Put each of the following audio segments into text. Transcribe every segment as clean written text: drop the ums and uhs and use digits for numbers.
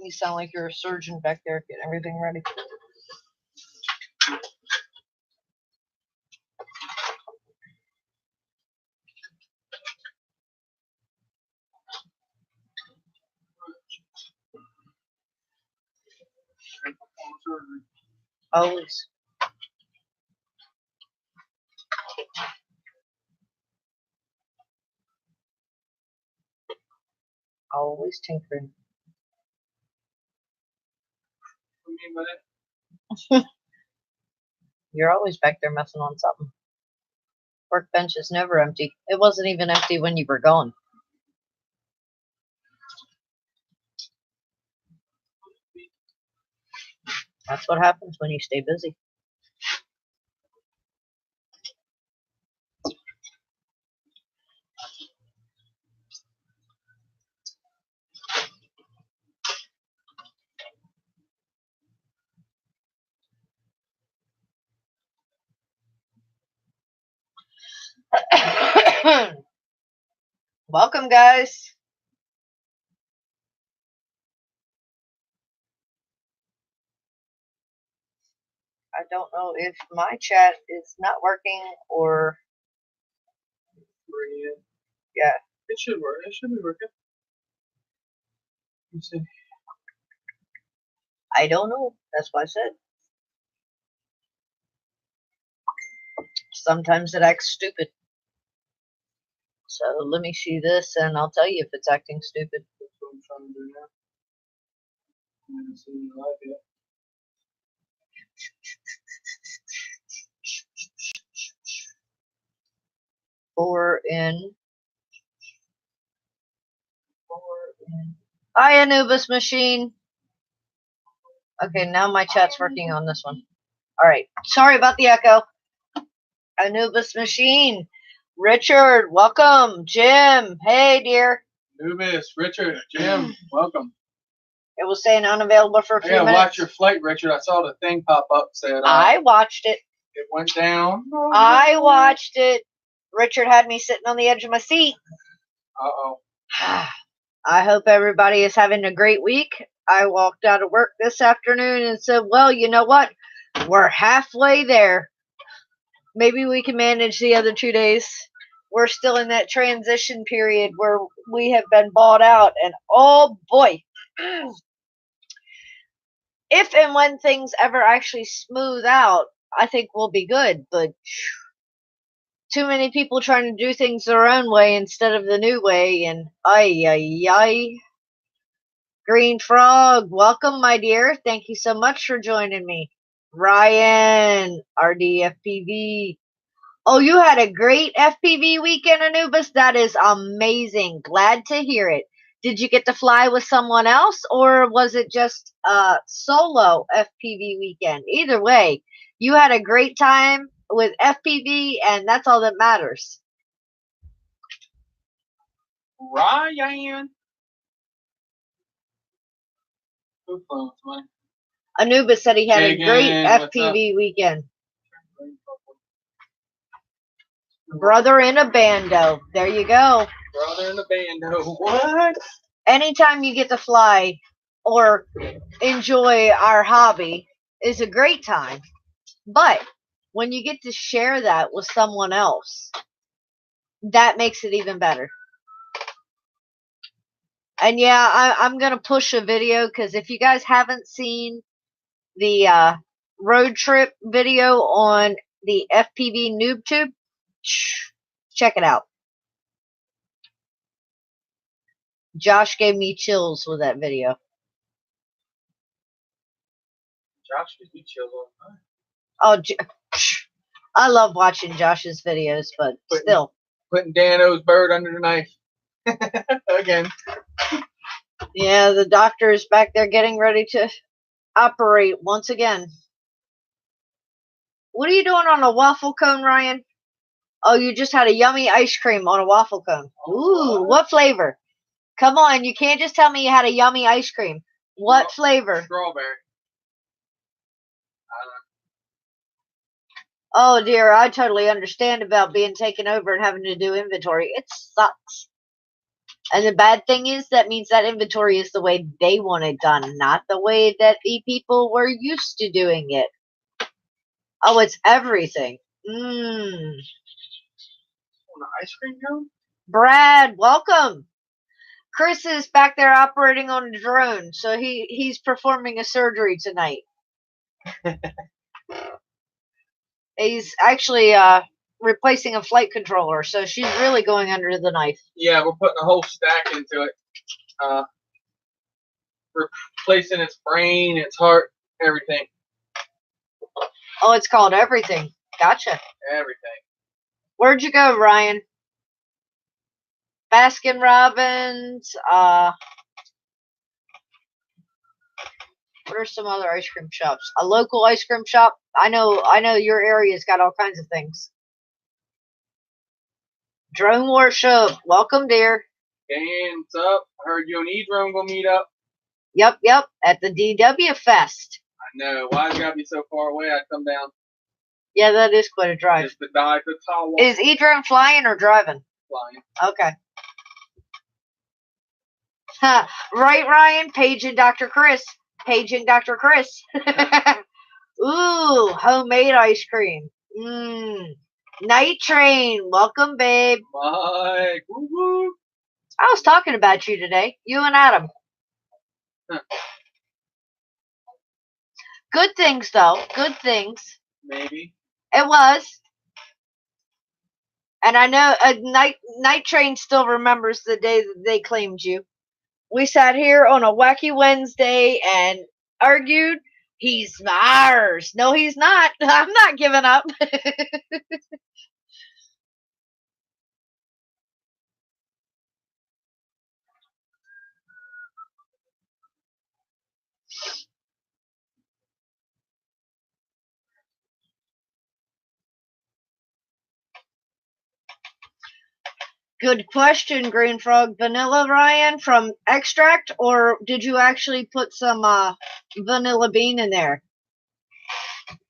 You sound like you're a surgeon back there getting everything ready. Always. Always tinkering. What do you mean by that? You're always back there messing on something. Workbench is never empty. It wasn't even empty when you were gone. That's what happens when you stay busy. Welcome, guys. I don't know if my chat is not working or... Yeah. It should work. It should be working. Let's see. I don't know. That's what I said. Sometimes it acts stupid. So let me see this and I'll tell you if it's acting stupid. That's what I'm trying to do now. I haven't seen it live yet. Four in. Hi, Anubis machine. Okay, now my chat's working on this one. All right. Sorry about the echo. Anubis machine. Richard, welcome. Jim, hey, dear. Anubis, Richard, Jim, welcome. It was saying unavailable for a few minutes. Watch your flight, Richard. I saw the thing pop up. Said I watched it. It went down. I watched it. Richard had me sitting on the edge of my seat. Uh-oh. I hope everybody is having a great week. I walked out of work this afternoon and said, well, you know what? We're halfway there. Maybe we can manage the other 2 days. We're still in that transition period where we have been bought out. And oh boy, if and when things ever actually smooth out, I think we'll be good. But too many people trying to do things their own way instead of the new way. And ay. Green Frog, welcome, my dear. Thank you so much for joining me. Ryan, RDFPV. Oh, you had a great FPV weekend, Anubis? That is amazing. Glad to hear it. Did you get to fly with someone else, or was it just a solo FPV weekend? Either way, you had a great time with FPV, and that's all that matters. Ryan. Anubis said he had a great FPV weekend. Brother in a bando. There you go. Brother in a bando. What? Anytime you get to fly or enjoy our hobby is a great time. But when you get to share that with someone else, that makes it even better. And yeah, I'm going to push a video because if you guys haven't seen the road trip video on the FPV NoobTube, check it out. Josh gave me chills with that video. Josh gives me chills all the time. Oh, I love watching Josh's videos, but still. Putting Dano's bird under the knife. Again. Yeah, the doctor is back there getting ready to operate once again. What are you doing on a waffle cone, Ryan? Oh, you just had a yummy ice cream on a waffle cone. Ooh, what flavor? Come on, you can't just tell me you had a yummy ice cream. What flavor? Strawberry. Oh dear, I totally understand about being taken over and having to do inventory. It sucks. And the bad thing is that means that inventory is the way they want it done, not the way that the people were used to doing it. Oh, it's everything. On the ice cream cone? Brad, welcome. Chris is back there operating on a drone, so he's performing a surgery tonight. He's actually replacing a flight controller, so she's really going under the knife. Yeah, we're putting a whole stack into it. Replacing its brain, its heart, everything. Oh, it's called everything. Gotcha. Everything. Where'd you go, Ryan? Baskin Robbins. What are some other ice cream shops? A local ice cream shop. I know your area's got all kinds of things. Drone Worship. Welcome, dear. Hey, what's up? I heard you and E-Drone gonna meet up. Yep. At the DW Fest. I know. Why it gotta be so far away? I'd come down. Yeah, that is quite a drive. Just to die to Tawa. Is E-Drone flying or driving? Flying. Okay. Right, Ryan? Paging Dr. Chris. Paging Dr. Chris. Ooh, homemade ice cream. Night Train. Welcome, babe. Mike. Woo woo. I was talking about you today. You and Adam. Huh. Good things, though. Good things. Maybe. It was. And I know Night Train still remembers the day that they claimed you. We sat here on a Wacky Wednesday and argued. He's ours. No, he's not. I'm not giving up. Good question, Green Frog. Vanilla, Ryan, from extract, or did you actually put some vanilla bean in there?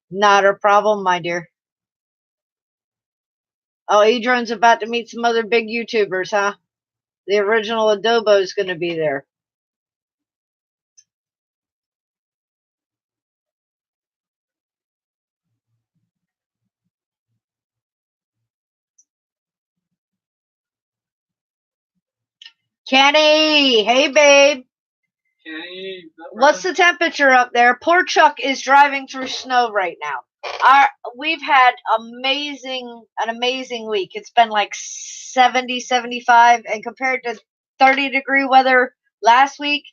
Not a problem, my dear. Oh, Edron's about to meet some other big YouTubers, huh? The original Adobo's going to be there. Kenny! Hey, babe! Kenny, what's the temperature up there? Poor Chuck is driving through snow right now. We've had an amazing week. It's been like 70, 75, and compared to 30-degree weather last week,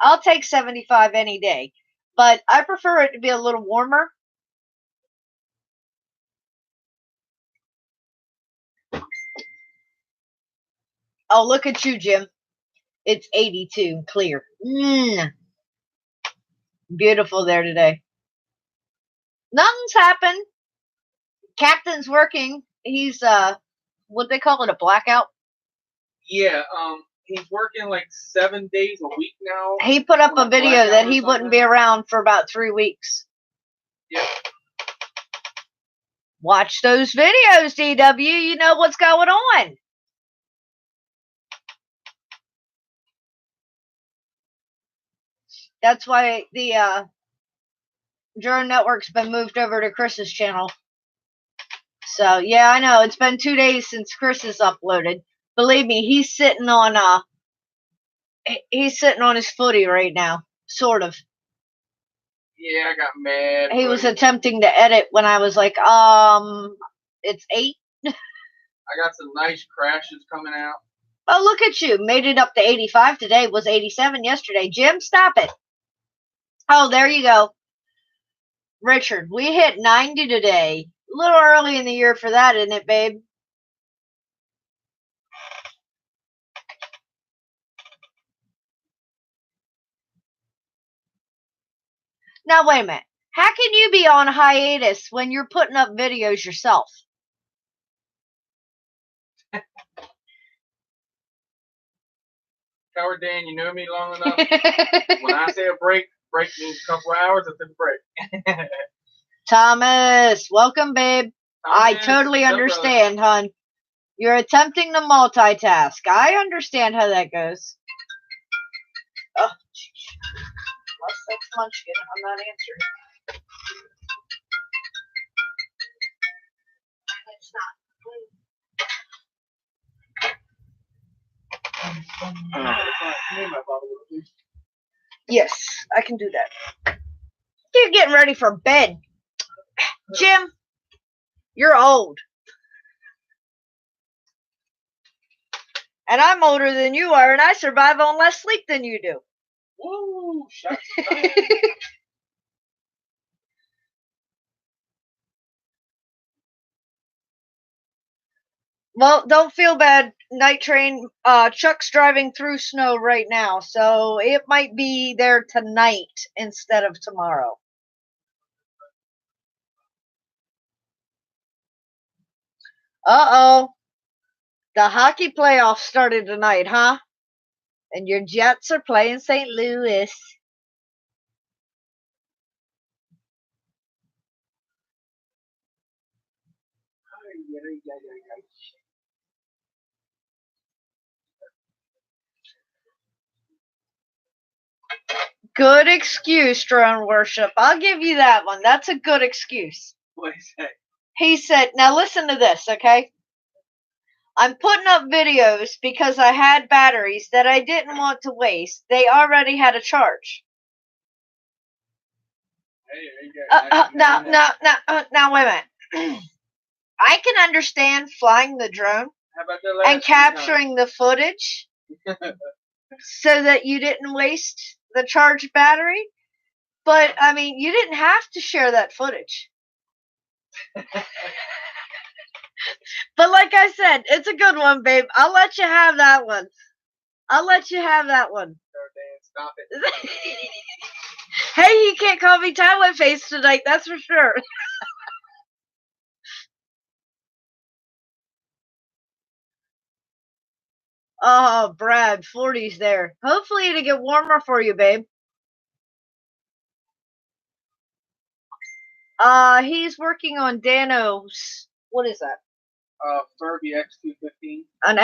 I'll take 75 any day. But I prefer it to be a little warmer. Oh, look at you, Jim. It's 82, clear. Beautiful there today. Nothing's happened. Captain's working. He's what they call it, a blackout. Yeah, he's working like 7 days a week now. He put up a video that he wouldn't be around for about 3 weeks. Yep. Watch those videos, DW. You know what's going on. That's why the Drone Network's been moved over to Chris's channel. So yeah, I know it's been 2 days since Chris has uploaded. Believe me, he's sitting on his footy right now, sort of. Yeah, I got mad. He was attempting to edit when I was like, it's 8. I got some nice crashes coming out. Oh, look at you. Made it up to 85 today. Was 87 yesterday. Jim, stop it. Oh, there you go. Richard, we hit 90 today. A little early in the year for that, isn't it, babe? Now, wait a minute. How can you be on hiatus when you're putting up videos yourself? Coward Dan, you know me long enough. When I say a break means a couple hours. It's a break. Thomas, welcome, babe. Thomas, I totally understand, hon. You're attempting to multitask. I understand how that goes. Oh, unless that's Munchkin, I'm not answering. It's not. Yes, I can do that. You're getting ready for bed. Jim, you're old. And I'm older than you are, and I survive on less sleep than you do. Woo! Shots. Well, don't feel bad, Night Train. Chuck's driving through snow right now, so it might be there tonight instead of tomorrow. Uh-oh. The hockey playoffs started tonight, huh? And your Jets are playing St. Louis. Good excuse, drone worship. I'll give you that one. That's a good excuse. What is that? He said, now listen to this, okay? I'm putting up videos because I had batteries that I didn't want to waste. They already had a charge. Now, wait a minute. I can understand flying the drone and capturing the footage so that you didn't waste the charged battery. But, I mean, you didn't have to share that footage. But like I said, it's a good one, babe. I'll let you have that one. I'll let you have that one. Stop it. Hey, you can't call me Toilet Face tonight, that's for sure. Oh, Brad, 40's there. Hopefully it'll get warmer for you, babe. He's working on Dano's. What is that? Furby X215. An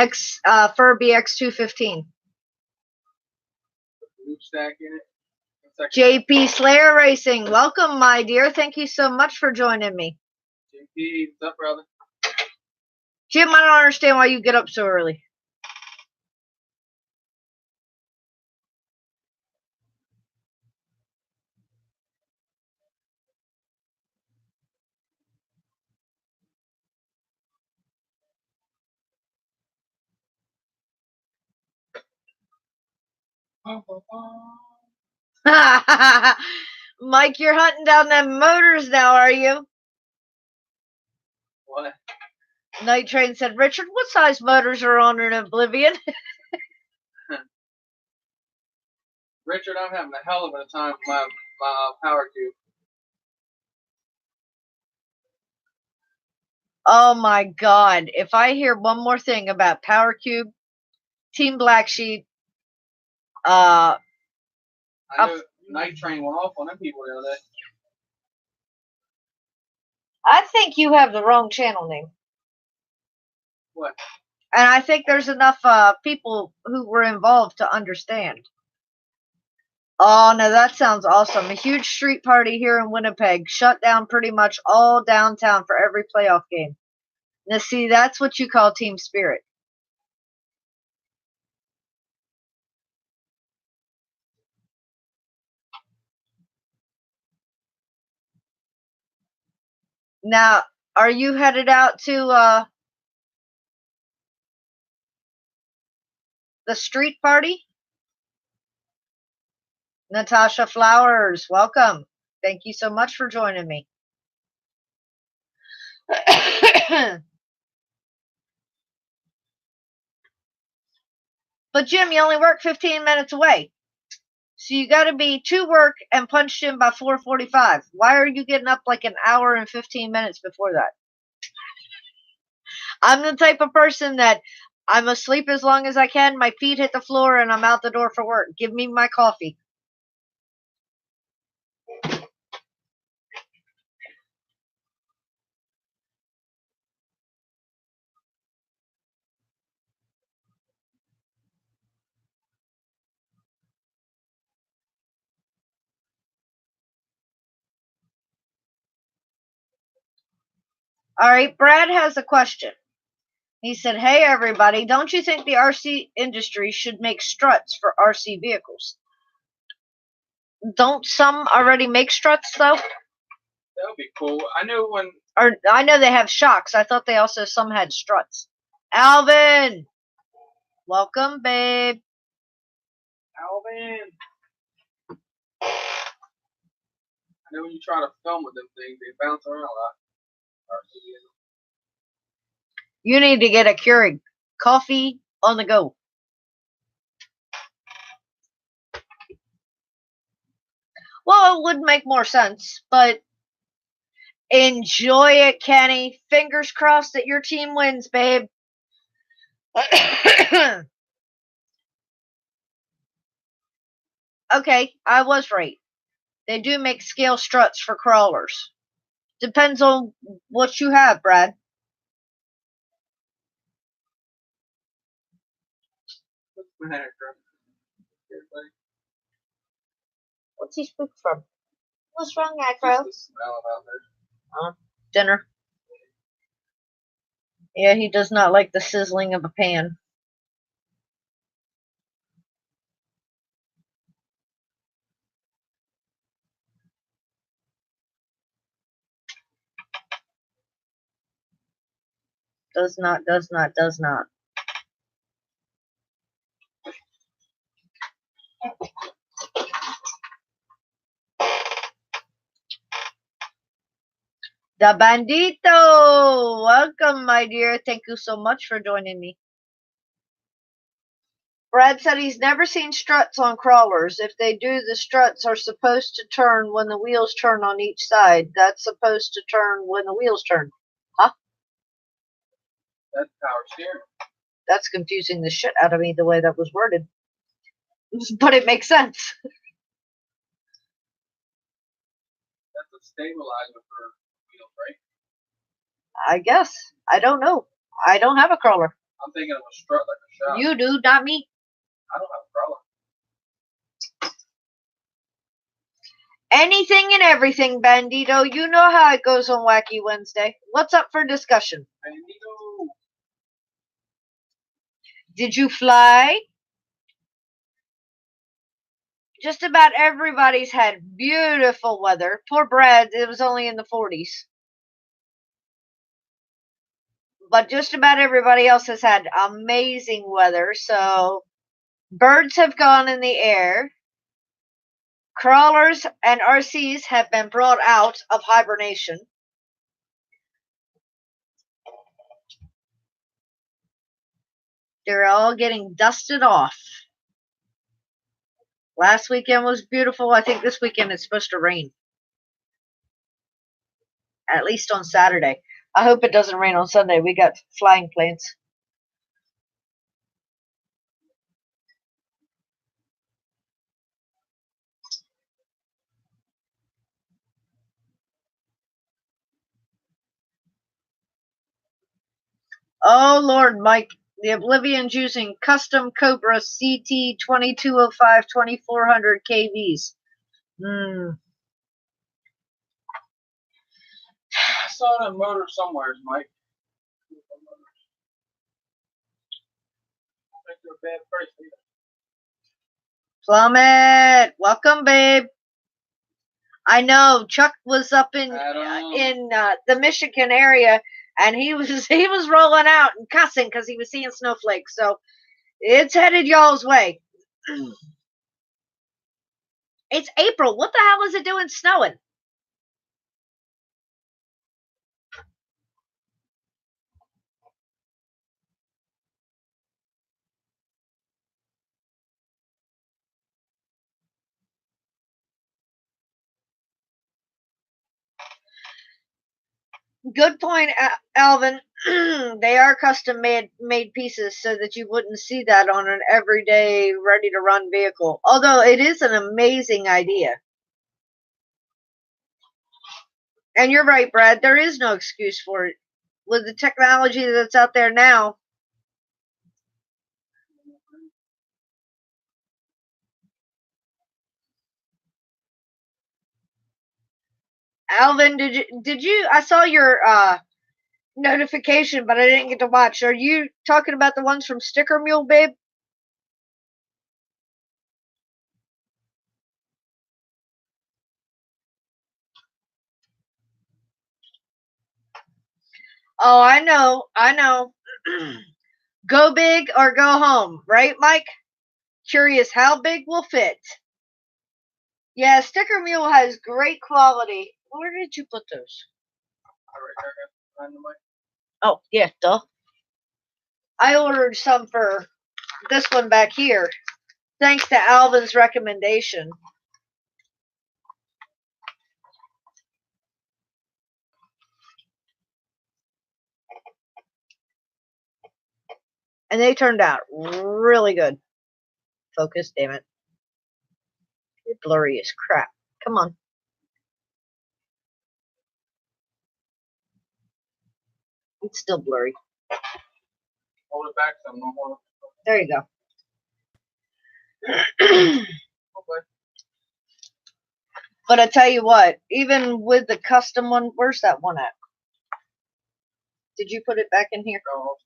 Furby X215. Loop stack in it. JP Slayer Racing, welcome, my dear. Thank you so much for joining me. JP, what's up, brother? Jim, I don't understand why you get up so early. Mike, you're hunting down them motors now, are you? What? Night Train said, Richard, what size motors are on in Oblivion? Richard, I'm having a hell of a time with my power cube. Oh my god. If I hear one more thing about Power Cube, Team Black Sheep, I know Night Train went off on them people the other day. I think you have the wrong channel name. What? And I think there's enough people who were involved to understand. Oh, no, that sounds awesome. A huge street party here in Winnipeg. Shut down pretty much all downtown for every playoff game. Now, see, that's what you call team spirit. Now, are you headed out to the street party? Natasha Flowers, welcome. Thank you so much for joining me. But Jim, you only work 15 minutes away. So you got to be to work and punched in by 4:45. Why are you getting up like an hour and 15 minutes before that? I'm the type of person that I'm asleep as long as I can. My feet hit the floor and I'm out the door for work. Give me my coffee. Alright, Brad has a question. He said, "Hey everybody, don't you think the RC industry should make struts for RC vehicles?" Don't some already make struts though? That would be cool. I know when. Or I know they have shocks. I thought they also some had struts. Alvin, welcome, babe. Alvin. I know when you try to film with them things, they bounce around a lot. You need to get a Keurig coffee on the go. Well, it would make more sense, but enjoy it, Kenny. Fingers crossed that your team wins, babe. Okay, I was right. They do make scale struts for crawlers. Depends on what you have, Brad. What's he spook from? What's wrong, Acro? Dinner. Yeah, he does not like the sizzling of a pan. Does not, does not, does not. The Bandito! Welcome, my dear. Thank you so much for joining me. Brad said he's never seen struts on crawlers. If they do, the struts are supposed to turn when the wheels turn on each side. That's supposed to turn when the wheels turn. Huh? That's power steering. That's confusing the shit out of me the way that was worded. But it makes sense. That's a stabilizer for wheels, right? I guess. I don't know. I don't have a crawler. I'm thinking of a strut like a shop. You do, not me. I don't have a crawler. Anything and everything, Bandito. You know how it goes on Wacky Wednesday. What's up for discussion? Bandito. Did you fly? Just about everybody's had beautiful weather. Poor Brad, it was only in the 40s. But just about everybody else has had amazing weather. So birds have gone in the air. Crawlers and RCs have been brought out of hibernation. They're all getting dusted off. Last weekend was beautiful. I think this weekend it's supposed to rain. At least on Saturday. I hope it doesn't rain on Sunday. We got flying planes. Oh Lord, Mike. The Oblivion's using custom Cobra CT 2205 2400 KVs. I saw that motor somewhere, Mike. I think they're a bad price. Plummet, welcome, babe. I know Chuck was up in the Michigan area, and he was rolling out and cussing because he was seeing snowflakes. So it's headed y'all's way. It's April. What the hell is it doing snowing? Good point, Alvin. They are custom made pieces so that you wouldn't see that on an everyday ready to run vehicle. Although it is an amazing idea. And you're right, Brad. There is no excuse for it. With the technology that's out there now. Alvin, did you I saw your notification, but I didn't get to watch. Are you talking about the ones from Sticker Mule, babe? Oh, I know. Go big or go home, right, Mike? Curious how big will fit. Yeah, Sticker Mule has great quality. Where did you put those? Oh, yeah, duh. I ordered some for this one back here, thanks to Alvin's recommendation. And they turned out really good. Focus, damn it. You're blurry as crap. Come on. It's still blurry. Hold it back some more. There you go. Okay. But I tell you what, even with the custom one, where's that one at? Did you put it back in here? No,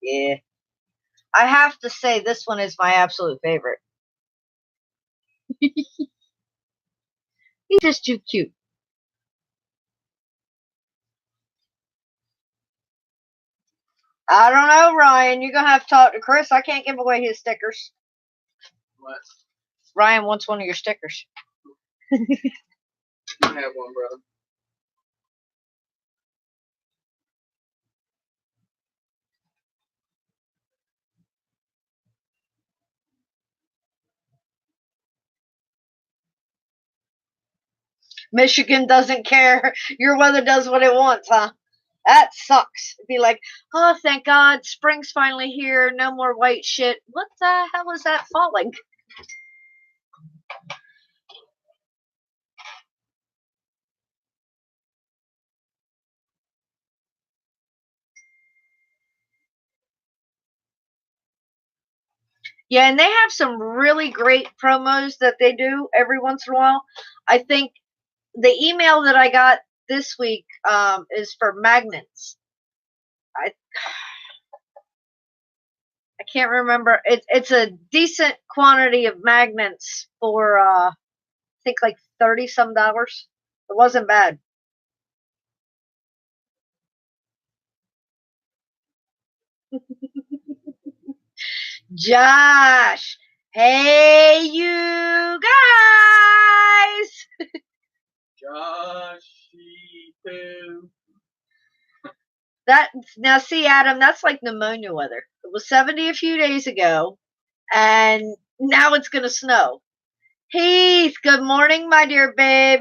Yeah. I have to say this one is my absolute favorite. He's just too cute. I don't know, Ryan. You're gonna have to talk to Chris. I can't give away his stickers. What? Ryan wants one of your stickers. You have one, brother. Michigan doesn't care. Your weather does what it wants, huh? That sucks. It'd be like, oh, thank God, spring's finally here. No more white shit. What the hell is that falling? Yeah, and they have some really great promos that they do every once in a while. I think the email that I got this week is for magnets. I can't remember. It's a decent quantity of magnets for I think like $30 some. It wasn't bad. Josh, hey you guys! Joshy poo. That now see Adam, that's like pneumonia weather. It was 70 a few days ago, and now it's gonna snow. Heath, good morning, my dear babe.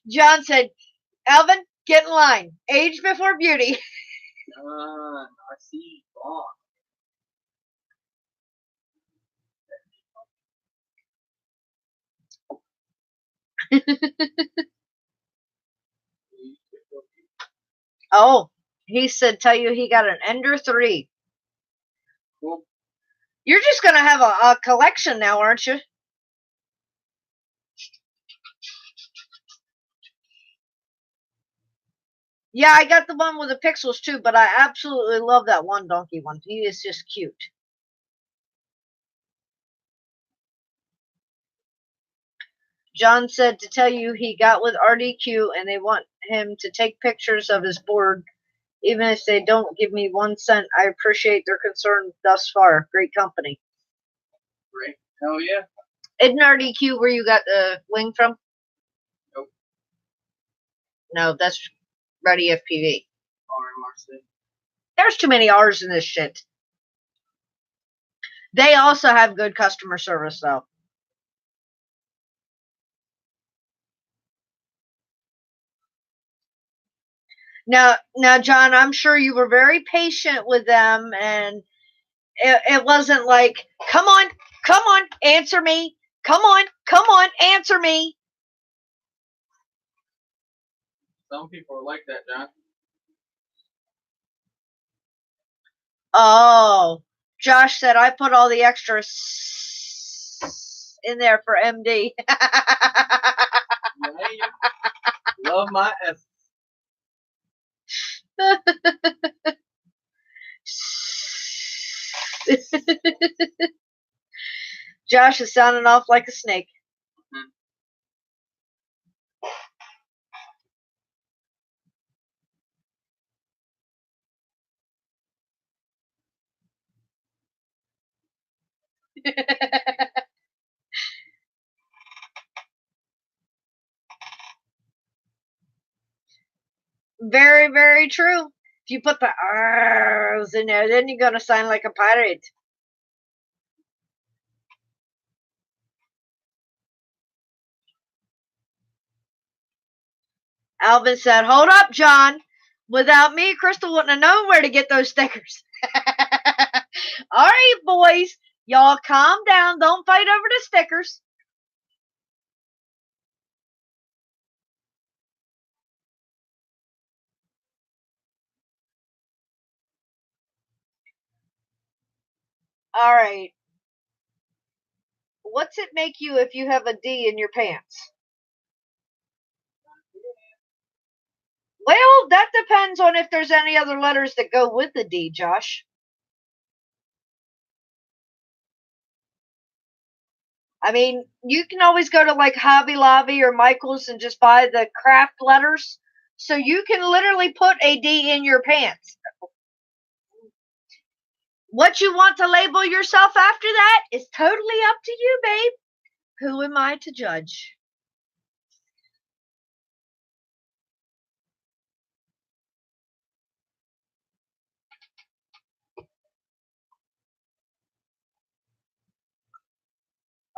John said, Alvin, get in line. Age before beauty. I see. Oh. Oh, he said, tell you he got an Ender 3. Cool. You're just going to have a collection now, aren't you? Yeah, I got the one with the pixels too, but I absolutely love that one donkey one. He is just cute. John said to tell you he got with RDQ and they want him to take pictures of his board. Even if they don't give me 1 cent, I appreciate their concern thus far. Great company. Great. Hell yeah. Isn't RDQ where you got the wing from? Nope. No, that's Ready FPV. RMRC. There's too many R's in this shit. They also have good customer service, though. Now, John, I'm sure you were very patient with them, and it wasn't like, come on, answer me. Come on, answer me. Some people are like that, John. Oh, Josh said I put all the extras in there for MD. Love my S. Josh is sounding off like a snake. Very, very true. If you put the R's in there, then you're gonna sound like a pirate. Alvin said, "Hold up, John. Without me, Crystal wouldn't have known where to get those stickers." All right, boys. Y'all calm down. Don't fight over the stickers. All right. What's it make you if you have a D in your pants? Well, that depends on if there's any other letters that go with the D, Josh. I mean, you can always go to like Hobby Lobby or Michael's and just buy the craft letters. So you can literally put a D in your pants. What you want to label yourself after that is totally up to you, babe. Who am I to judge?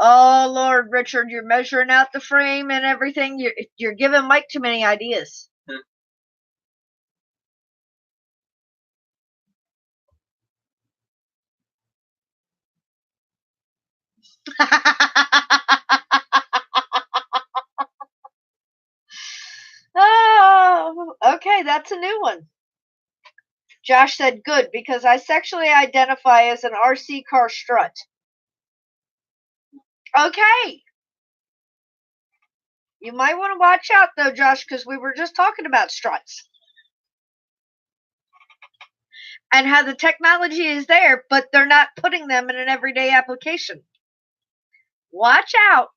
Oh, Lord, Richard, you're measuring out the frame and everything. You're giving Mike too many ideas. Oh, okay, that's a new one. Josh said, good, because I sexually identify as an RC car strut. Okay. You might want to watch out, though, Josh, because we were just talking about struts. And how the technology is there, but they're not putting them in an everyday application. Watch out.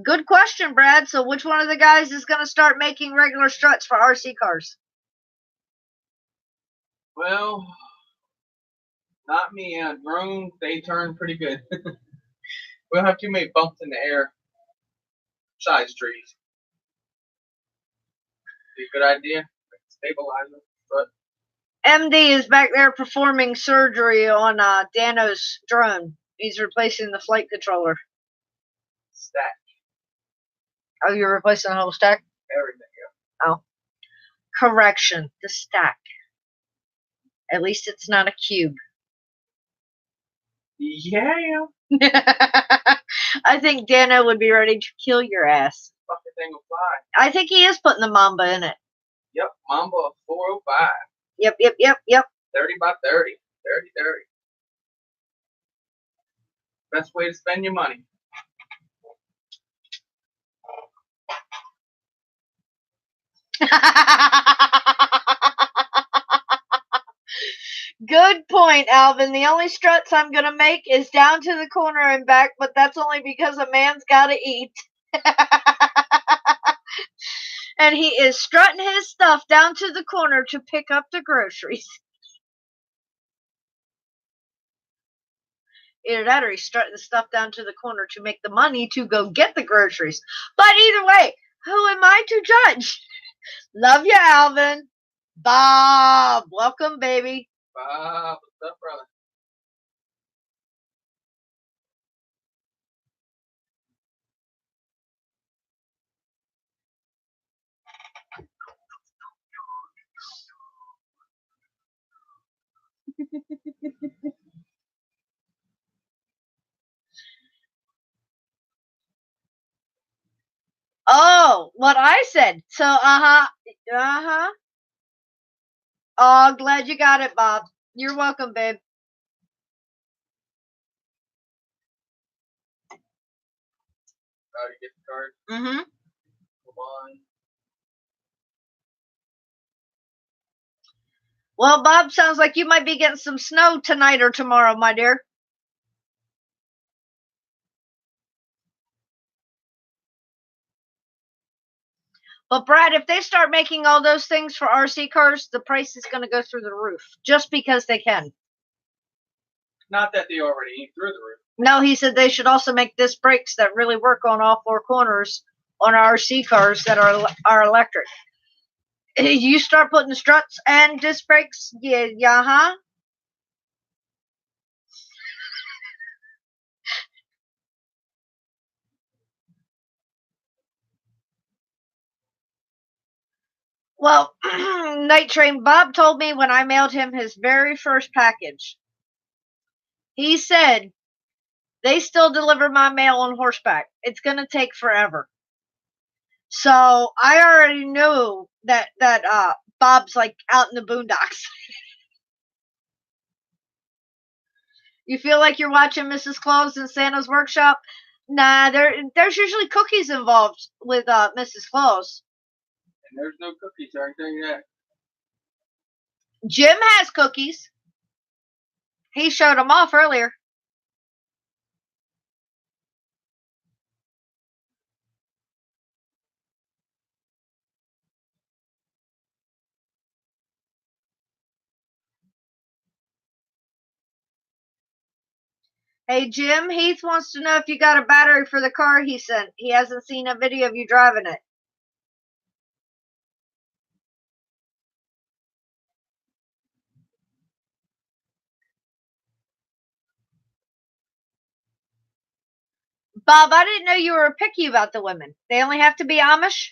Good question, Brad. So which one of the guys is going to start making regular struts for RC cars? Well, not me. Drones, they turn pretty good. We'll have too many bumps in the air. Size trees. Be a good idea. Stabilizer. But MD is back there performing surgery on Dano's drone. He's replacing the flight controller. Stack. Oh, you're replacing the whole stack? Everything, yeah. Oh. Correction. The stack. At least it's not a cube. Yeah. I think Dano would be ready to kill your ass. Fucking thing will fly. I think he is putting the Mamba in it. Yep, Mamba 405. Yep. 30 by 30. 30. Best way to spend your money. Good point, Alvin. The only struts I'm going to make is down to the corner and back, but that's only because a man's got to eat. And he is strutting his stuff down to the corner to pick up the groceries. Either that or he's strutting the stuff down to the corner to make the money to go get the groceries. But either way, who am I to judge? Love you, Alvin. Bob, welcome, baby. Bob, what's up, brother? Oh, what I said. So, Oh, glad you got it, Bob. You're welcome, babe. How to get the card? Mm-hmm. Come on. Well, Bob, sounds like you might be getting some snow tonight or tomorrow, my dear. But Brad, if they start making all those things for RC cars, the price is going to go through the roof just because they can. Not that they already ain't through the roof. No, he said they should also make disc brakes that really work on all four corners on RC cars that are electric. You start putting struts and disc brakes, yeah, huh? Well, Night Train Bob told me when I mailed him his very first package. He said they still deliver my mail on horseback. It's going to take forever. So I already knew that Bob's like out in the boondocks. You feel like you're watching Mrs. Claus in Santa's workshop? Nah, there's usually cookies involved with Mrs. Claus. And there's no cookies, I can tell you that. Jim has cookies. He showed them off earlier. Hey Jim, Heath wants to know if you got a battery for the car he sent. He hasn't seen a video of you driving it. Bob, I didn't know you were picky about the women. They only have to be Amish?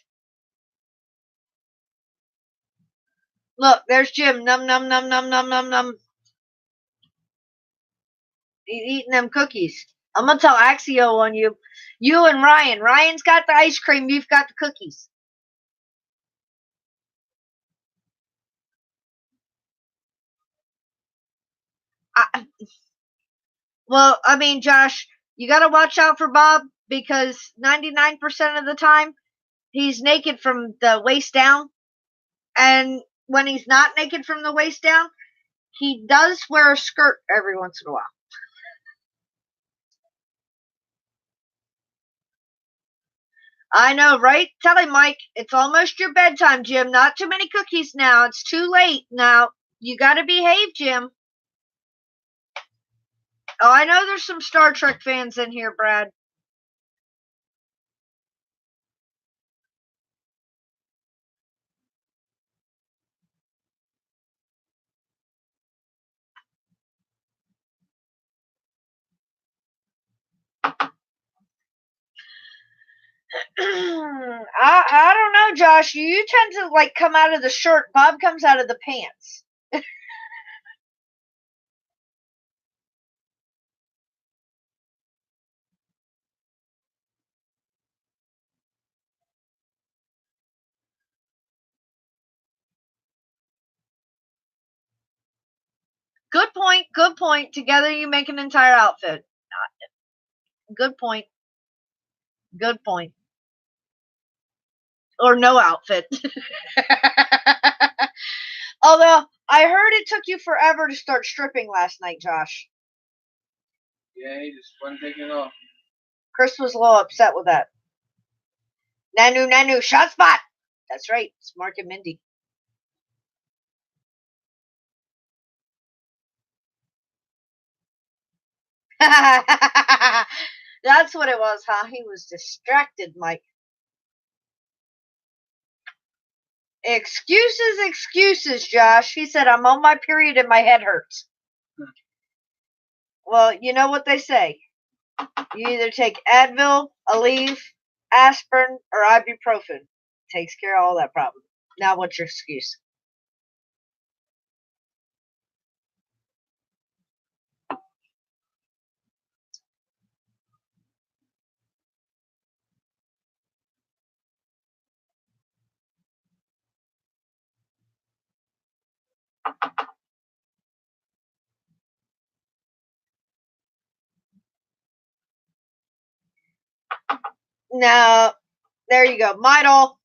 Look, there's Jim. Num num num num num num num. He's eating them cookies. I'm gonna tell Axio on you. You and Ryan. Ryan's got the ice cream. You've got the cookies. Well, I mean, Josh, you got to watch out for Bob because 99% of the time he's naked from the waist down, and when he's not naked from the waist down, he does wear a skirt every once in a while. I know, right? Tell him, Mike. It's almost your bedtime, Jim. Not too many cookies now. It's too late now. You got to behave, Jim. Oh, I know there's some Star Trek fans in here, Brad. I don't know, Josh. You tend to like come out of the shirt. Bob comes out of the pants. Good point. Good point. Together you make an entire outfit. Good point. Good point. Or no outfit. Although I heard it took you forever to start stripping last night, Josh. Yeah, he just wasn't taking it off. Chris was a little upset with that. Nanu, Nanu, shot spot. That's right. It's Mark and Mindy. That's what it was, huh? He was distracted, Mike. Excuses, excuses, Josh. He said, I'm on my period and my head hurts. Well, you know what they say. You either take Advil, Aleve, aspirin, or ibuprofen. Takes care of all that problem. Now, what's your excuse? No, there you go. Midol.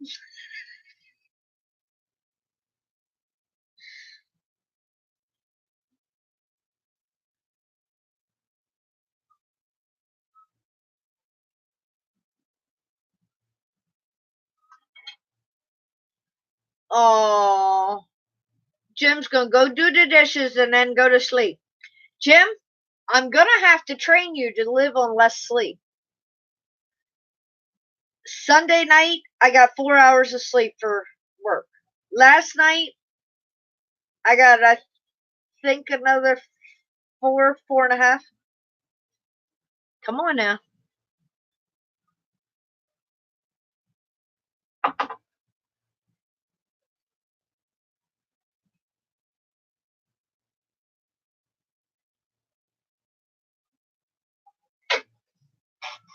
Oh, Jim's gonna go do the dishes and then go to sleep. Jim, I'm gonna have to train you to live on less sleep. Sunday night, I got 4 hours of sleep for work. Last night, I got, I think, another 4.5. Come on now.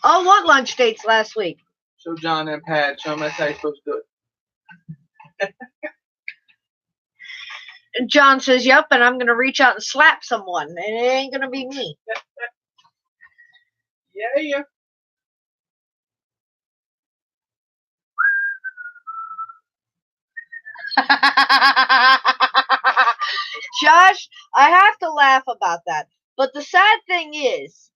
Oh, what lunch dates last week? Show John that pad. Show him that's how you're supposed to do it. John says, yep, and I'm going to reach out and slap someone, and it ain't going to be me. Yeah. Josh, I have to laugh about that. But the sad thing is,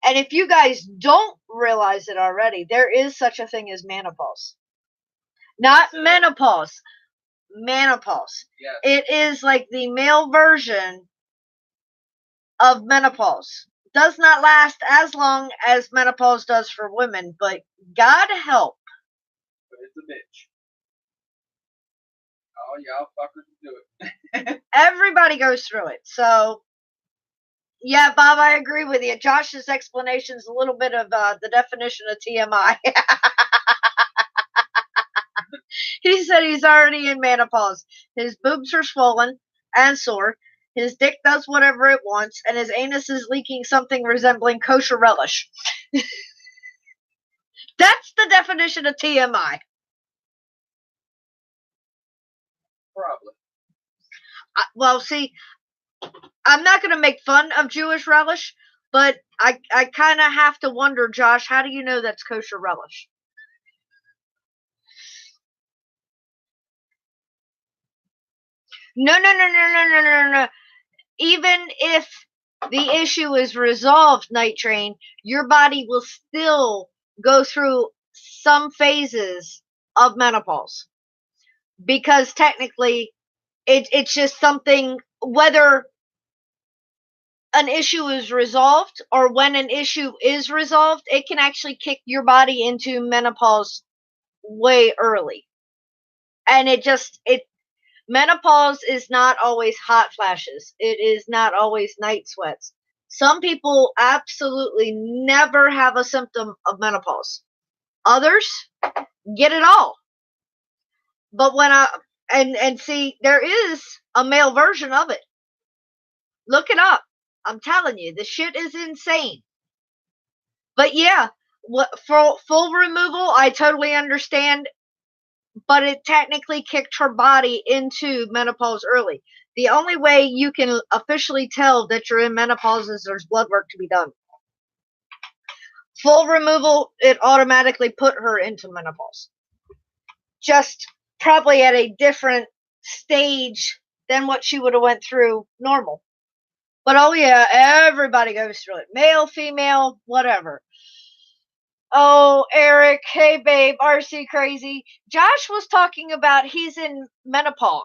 and if you guys don't realize it already, there is such a thing as menopause. Not menopause. Menopause. Yes. It is like the male version of menopause. Does not last as long as menopause does for women, but God help. But it's a bitch. Oh, y'all fuckers do it. Everybody goes through it. So, yeah, Bob, I agree with you. Josh's explanation is a little bit of the definition of TMI. He said he's already in menopause. His boobs are swollen and sore. His dick does whatever it wants, and his anus is leaking something resembling kosher relish. That's the definition of TMI. Probably. Well, see, I'm not going to make fun of Jewish relish, but I kind of have to wonder, Josh, how do you know that's kosher relish? No. Even if the issue is resolved, Night Train, your body will still go through some phases of menopause. Because technically, it's just something, whether an issue is resolved or when an issue is resolved, it can actually kick your body into menopause way early. And menopause is not always hot flashes. It is not always night sweats. Some people absolutely never have a symptom of menopause. Others get it all. But when and see, there is a male version of it. Look it up. I'm telling you, the shit is insane. But yeah, for full removal, I totally understand. But it technically kicked her body into menopause early. The only way you can officially tell that you're in menopause is there's blood work to be done. Full removal, it automatically put her into menopause. Just probably at a different stage than what she would have went through normal. But oh yeah, everybody goes through it. Male, female, whatever. Oh, Eric, hey babe, RC crazy. Josh was talking about he's in menopause.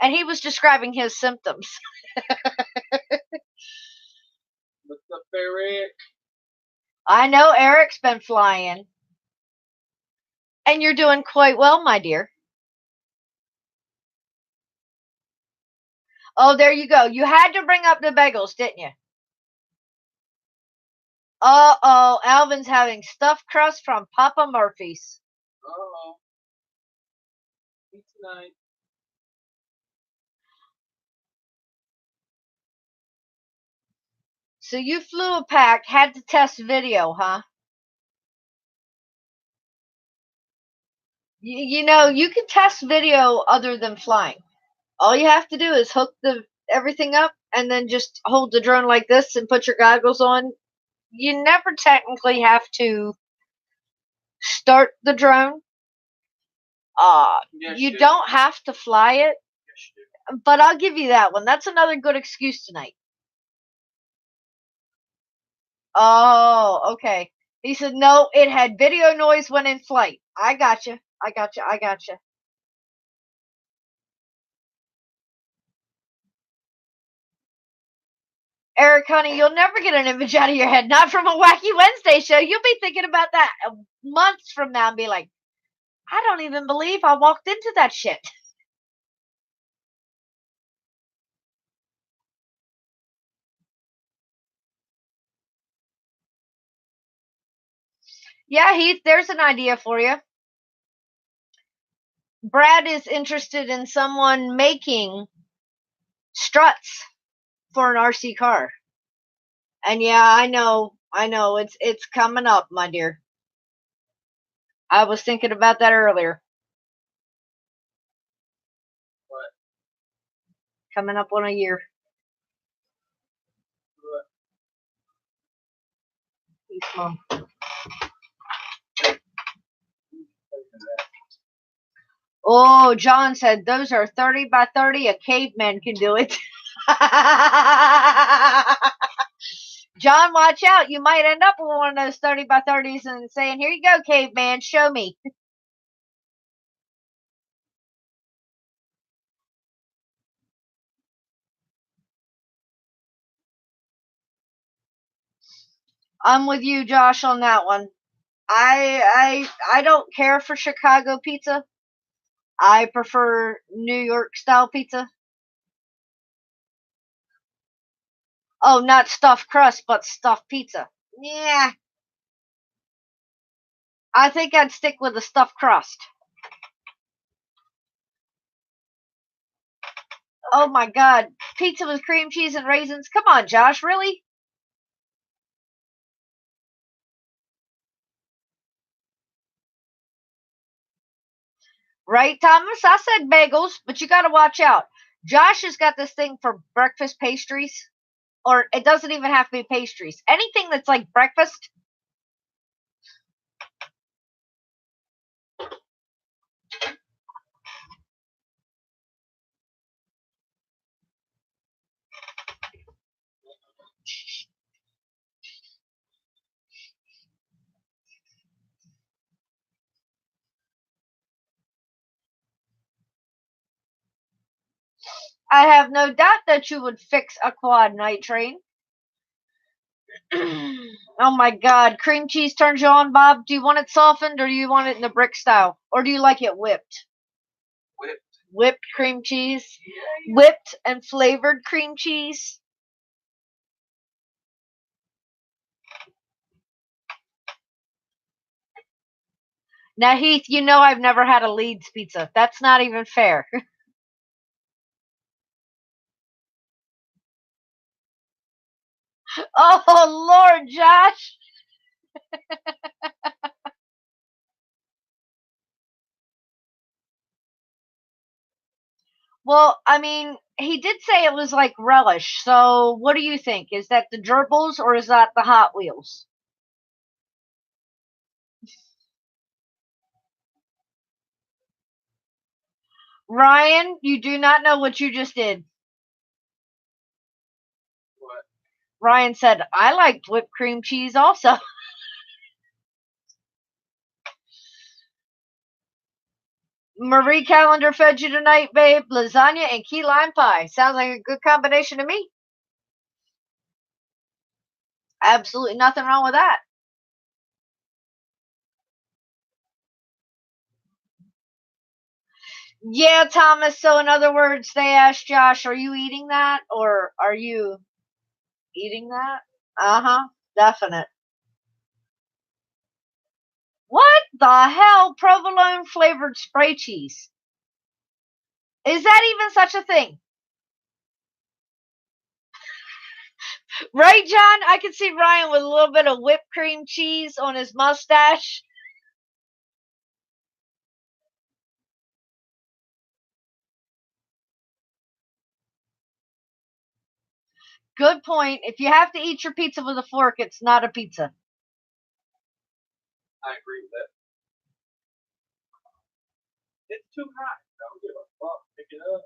And he was describing his symptoms. What's up, Eric? I know Eric's been flying. And you're doing quite well, my dear. Oh, there you go. You had to bring up the bagels, didn't you? Uh-oh, Alvin's having stuffed crust from Papa Murphy's. Uh-oh. Eat tonight. So you flew a pack, had to test video, huh? You know, you can test video other than flying. All you have to do is hook everything up and then just hold the drone like this and put your goggles on. you never technically have to start the drone. Yes, You don't have to fly it, but I'll give you that one. That's another good excuse tonight. Oh, okay. He said, no, it had video noise when in flight. I gotcha. I gotcha. I gotcha. Eric, honey, you'll never get an image out of your head. Not from a Wacky Wednesday show. You'll be thinking about that months from now and be like, I don't even believe I walked into that shit. Yeah, Heath, there's an idea for you. Brad is interested in someone making struts for an RC car. And yeah, I know, it's coming up, my dear. I was thinking about that earlier. What? Coming up on a year. What? Peace, Mom. Oh, John said those are 30 by 30. A caveman can do it. John, watch out. You might end up with one of those 30 by 30s and saying, here you go, caveman, show me. I'm with you, Josh, on that one. I don't care for Chicago pizza. I prefer New York style pizza. Oh, not stuffed crust, but stuffed pizza. Yeah. I think I'd stick with the stuffed crust. Oh my god. Pizza with cream cheese and raisins? Come on, Josh, really? Right, Thomas? I said bagels, but you gotta watch out. Josh has got this thing for breakfast pastries. Or it doesn't even have to be pastries. Anything that's like breakfast. I have no doubt that you would fix a quad night train. Oh my god, cream cheese turns you on, Bob. Do you want it softened or do you want it in the brick style? Or do you like it whipped? Whipped. Whipped cream cheese? Whipped and flavored cream cheese? Now, Heath, you know I've never had a Leeds pizza. That's not even fair. Oh, Lord, Josh. Well, I mean, he did say it was like relish. So, what do you think? Is that the gerbils or is that the Hot Wheels? Ryan, you do not know what you just did. What? Ryan said, I liked whipped cream cheese also. Marie Calendar fed you tonight, babe. Lasagna and key lime pie. Sounds like a good combination to me. Absolutely nothing wrong with that. Yeah, Thomas. So, in other words, they asked Josh, are you eating that or are you eating that? Uh huh. Definite. What the hell? Provolone flavored spray cheese. Is that even such a thing? Right, John? I can see Ryan with a little bit of whipped cream cheese on his mustache. Good point. If you have to eat your pizza with a fork, it's not a pizza. I agree with that. It's too hot. Don't give a fuck. Pick it up.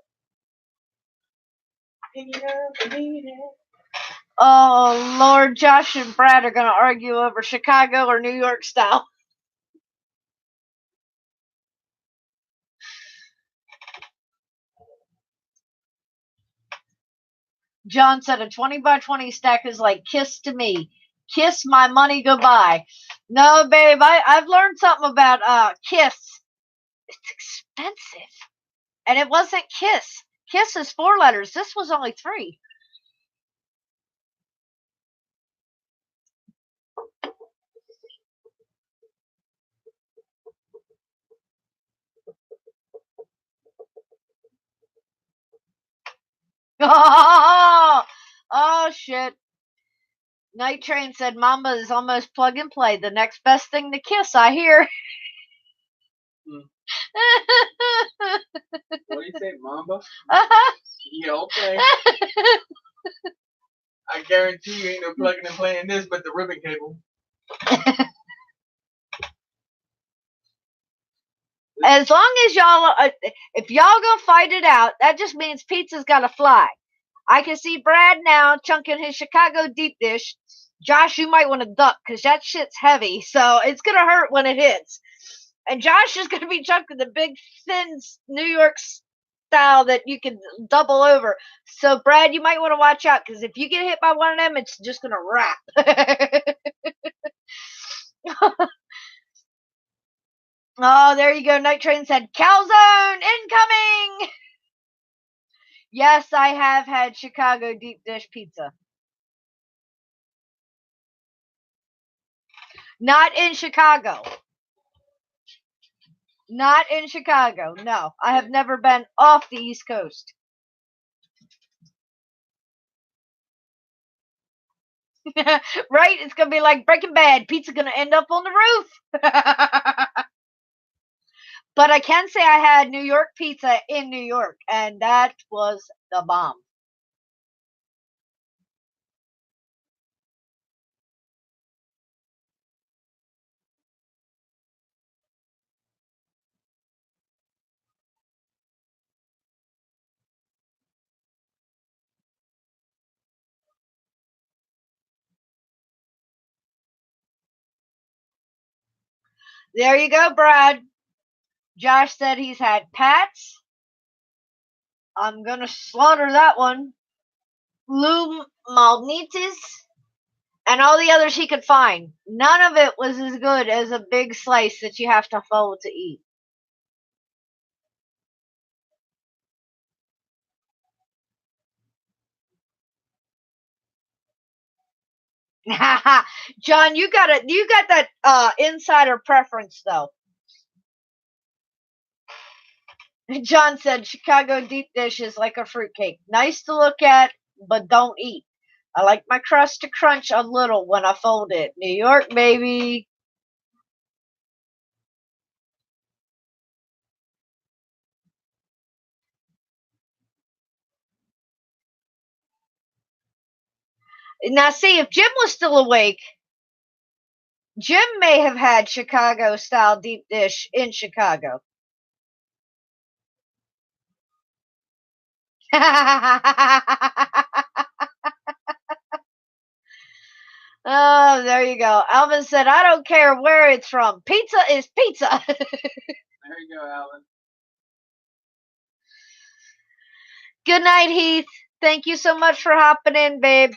Pick it up and eat it. Oh, Lord, Josh and Brad are going to argue over Chicago or New York style. John said a 20 by 20 stack is like kiss to me. Kiss my money goodbye. No, babe, I've learned something about kiss. It's expensive. And it wasn't kiss. Kiss is 4 letters. This was only 3. Oh, shit. Night Train said Mamba is almost plug and play. The next best thing to kiss, I hear. What do you say, Mamba? Yeah, okay. I guarantee you ain't no plugging and playing this but the ribbon cable. As long as y'all, if y'all gonna fight it out, that just means pizza's gotta fly. I can see Brad now chunking his Chicago deep dish. Josh, you might want to duck because that shit's heavy, so it's gonna hurt when it hits. And Josh is gonna be chunking the big, thin New York style that you can double over. So Brad, you might want to watch out because if you get hit by one of them, it's just gonna wrap. Oh, there you go. Night Train said, Calzone incoming! Yes, I have had Chicago deep dish pizza. Not in Chicago. Not in Chicago. No, I have never been off the East Coast. Right? It's going to be like Breaking Bad. Pizza going to end up on the roof. But I can say I had New York pizza in New York, and that was the bomb. There you go, Brad. Josh said he's had Pat's. I'm going to slaughter that one. Lou Malnitis. And all the others he could find. None of it was as good as a big slice that you have to fold to eat. John, you got that insider preference though. John said Chicago deep dish is like a fruitcake. Nice to look at, but don't eat. I like my crust to crunch a little when I fold it. New York, baby. Now, see, if Jim was still awake, Jim may have had Chicago style deep dish in Chicago. Oh, there you go. Alvin said, I don't care where it's from. Pizza is pizza. There you go, Alvin. Good night, Heath. Thank you so much for hopping in, babe.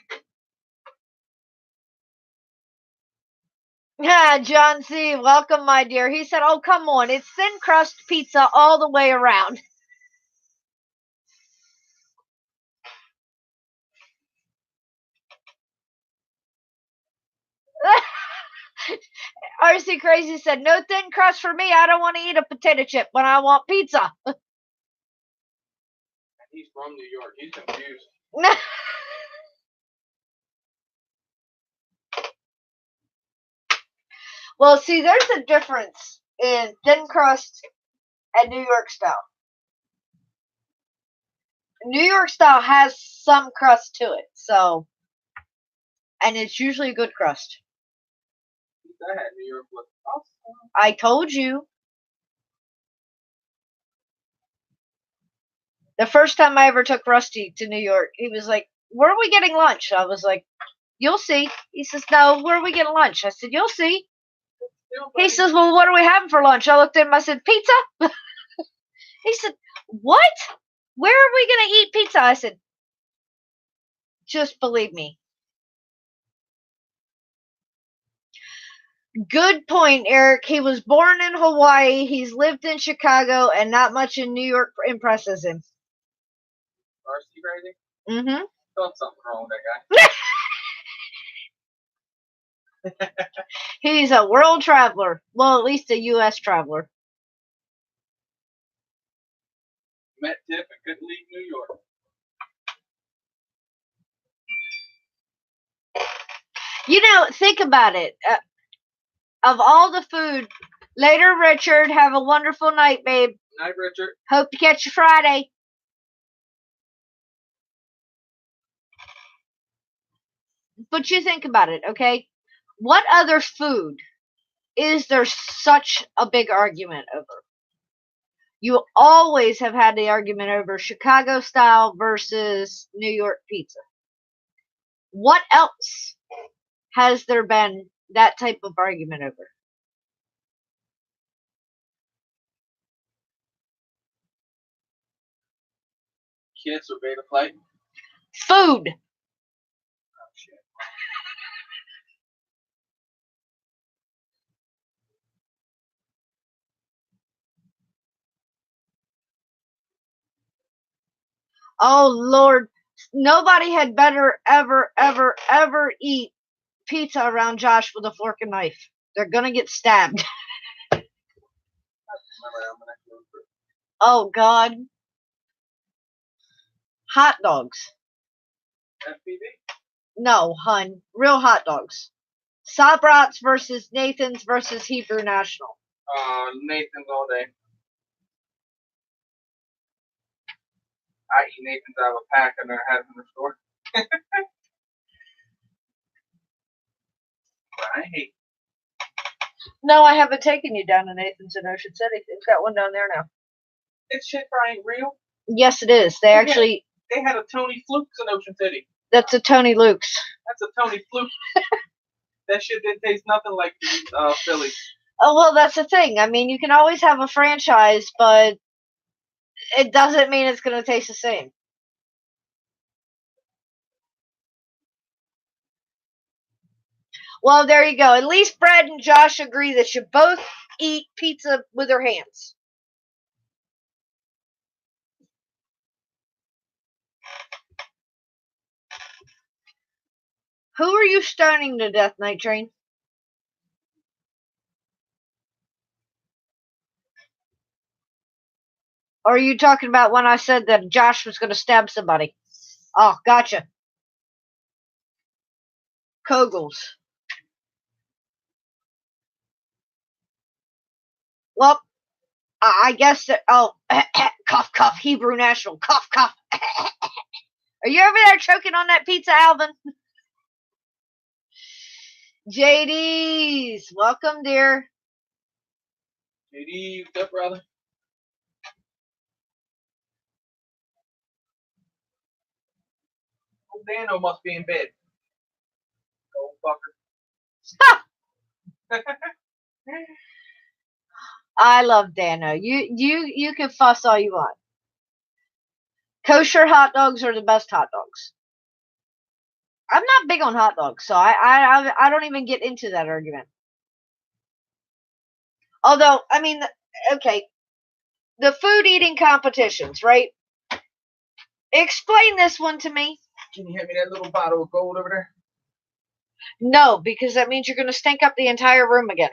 Yeah, John C., welcome, my dear. He said, oh, come on. It's thin crust pizza all the way around. RC Crazy said, no thin crust for me. I don't want to eat a potato chip when I want pizza. He's from New York. He's confused. Well, see, there's a difference in thin crust and New York style. New York style has some crust to it, so, and it's usually a good crust. I had New York was awesome. I told you. The first time I ever took Rusty to New York, he was like, "Where are we getting lunch?" I was like, "You'll see." He says, "No, where are we getting lunch?" I said, "You'll see." He says, "Well, what are we having for lunch?" I looked at him, I said, "Pizza." He said, "What? Where are we going to eat pizza?" I said, "Just believe me." Good point, Eric. He was born in Hawaii. He's lived in Chicago, and not much in New York impresses him. Varsity crazy? Mm-hmm. Thought something wrong with that guy. He's a world traveler. Well, at least a U.S. traveler. Met Tiff and couldn't leave New York. You know, think about it. Of all the food, later, Richard, have a wonderful night, babe. Night, Richard. Hope to catch you Friday. But you think about it, okay? What other food is there such a big argument over? You always have had the argument over Chicago style versus New York pizza. What else has there been that type of argument over? Kids or beta flight? Food. Oh, shit. Oh, Lord. Nobody had better ever eat pizza around Josh with a fork and knife. They're going to get stabbed. Oh, God. Hot dogs. FPV? No, hun. Real hot dogs. Sobrats versus Nathan's versus Hebrew National. Nathan's all day. I eat Nathan's out of a pack I never had in the store. But I hate. No, I haven't taken you down to Nathan's in Ocean City. They've got one down there now. This shit probably ain't real. Yes, it is. They actually. They had a Tony Flukes in Ocean City. That's a Tony Luke's. That's a Tony Fluke. That shit didn't taste nothing like Philly. Oh, well, that's the thing. I mean, you can always have a franchise, but it doesn't mean it's going to taste the same. Well, there you go. At least Brad and Josh agree that you both eat pizza with your hands. Who are you stoning to death, Night Train? Or are you talking about when I said that Josh was going to stab somebody? Oh, gotcha. Kogels. Well, I guess that. Oh, cough, cough. Hebrew National. Cough, cough. Are you over there choking on that pizza, Alvin? JD's. Welcome, dear. JD, what's up, brother? Oh, Dano must be in bed. Go fucker. I love Dano. You can fuss all you want. Kosher hot dogs are the best hot dogs. I'm not big on hot dogs, so I don't even get into that argument. Although, I mean, okay, the food eating competitions, right? Explain this one to me. Can you hand me that little bottle of gold over there? No, because that means you're going to stink up the entire room again.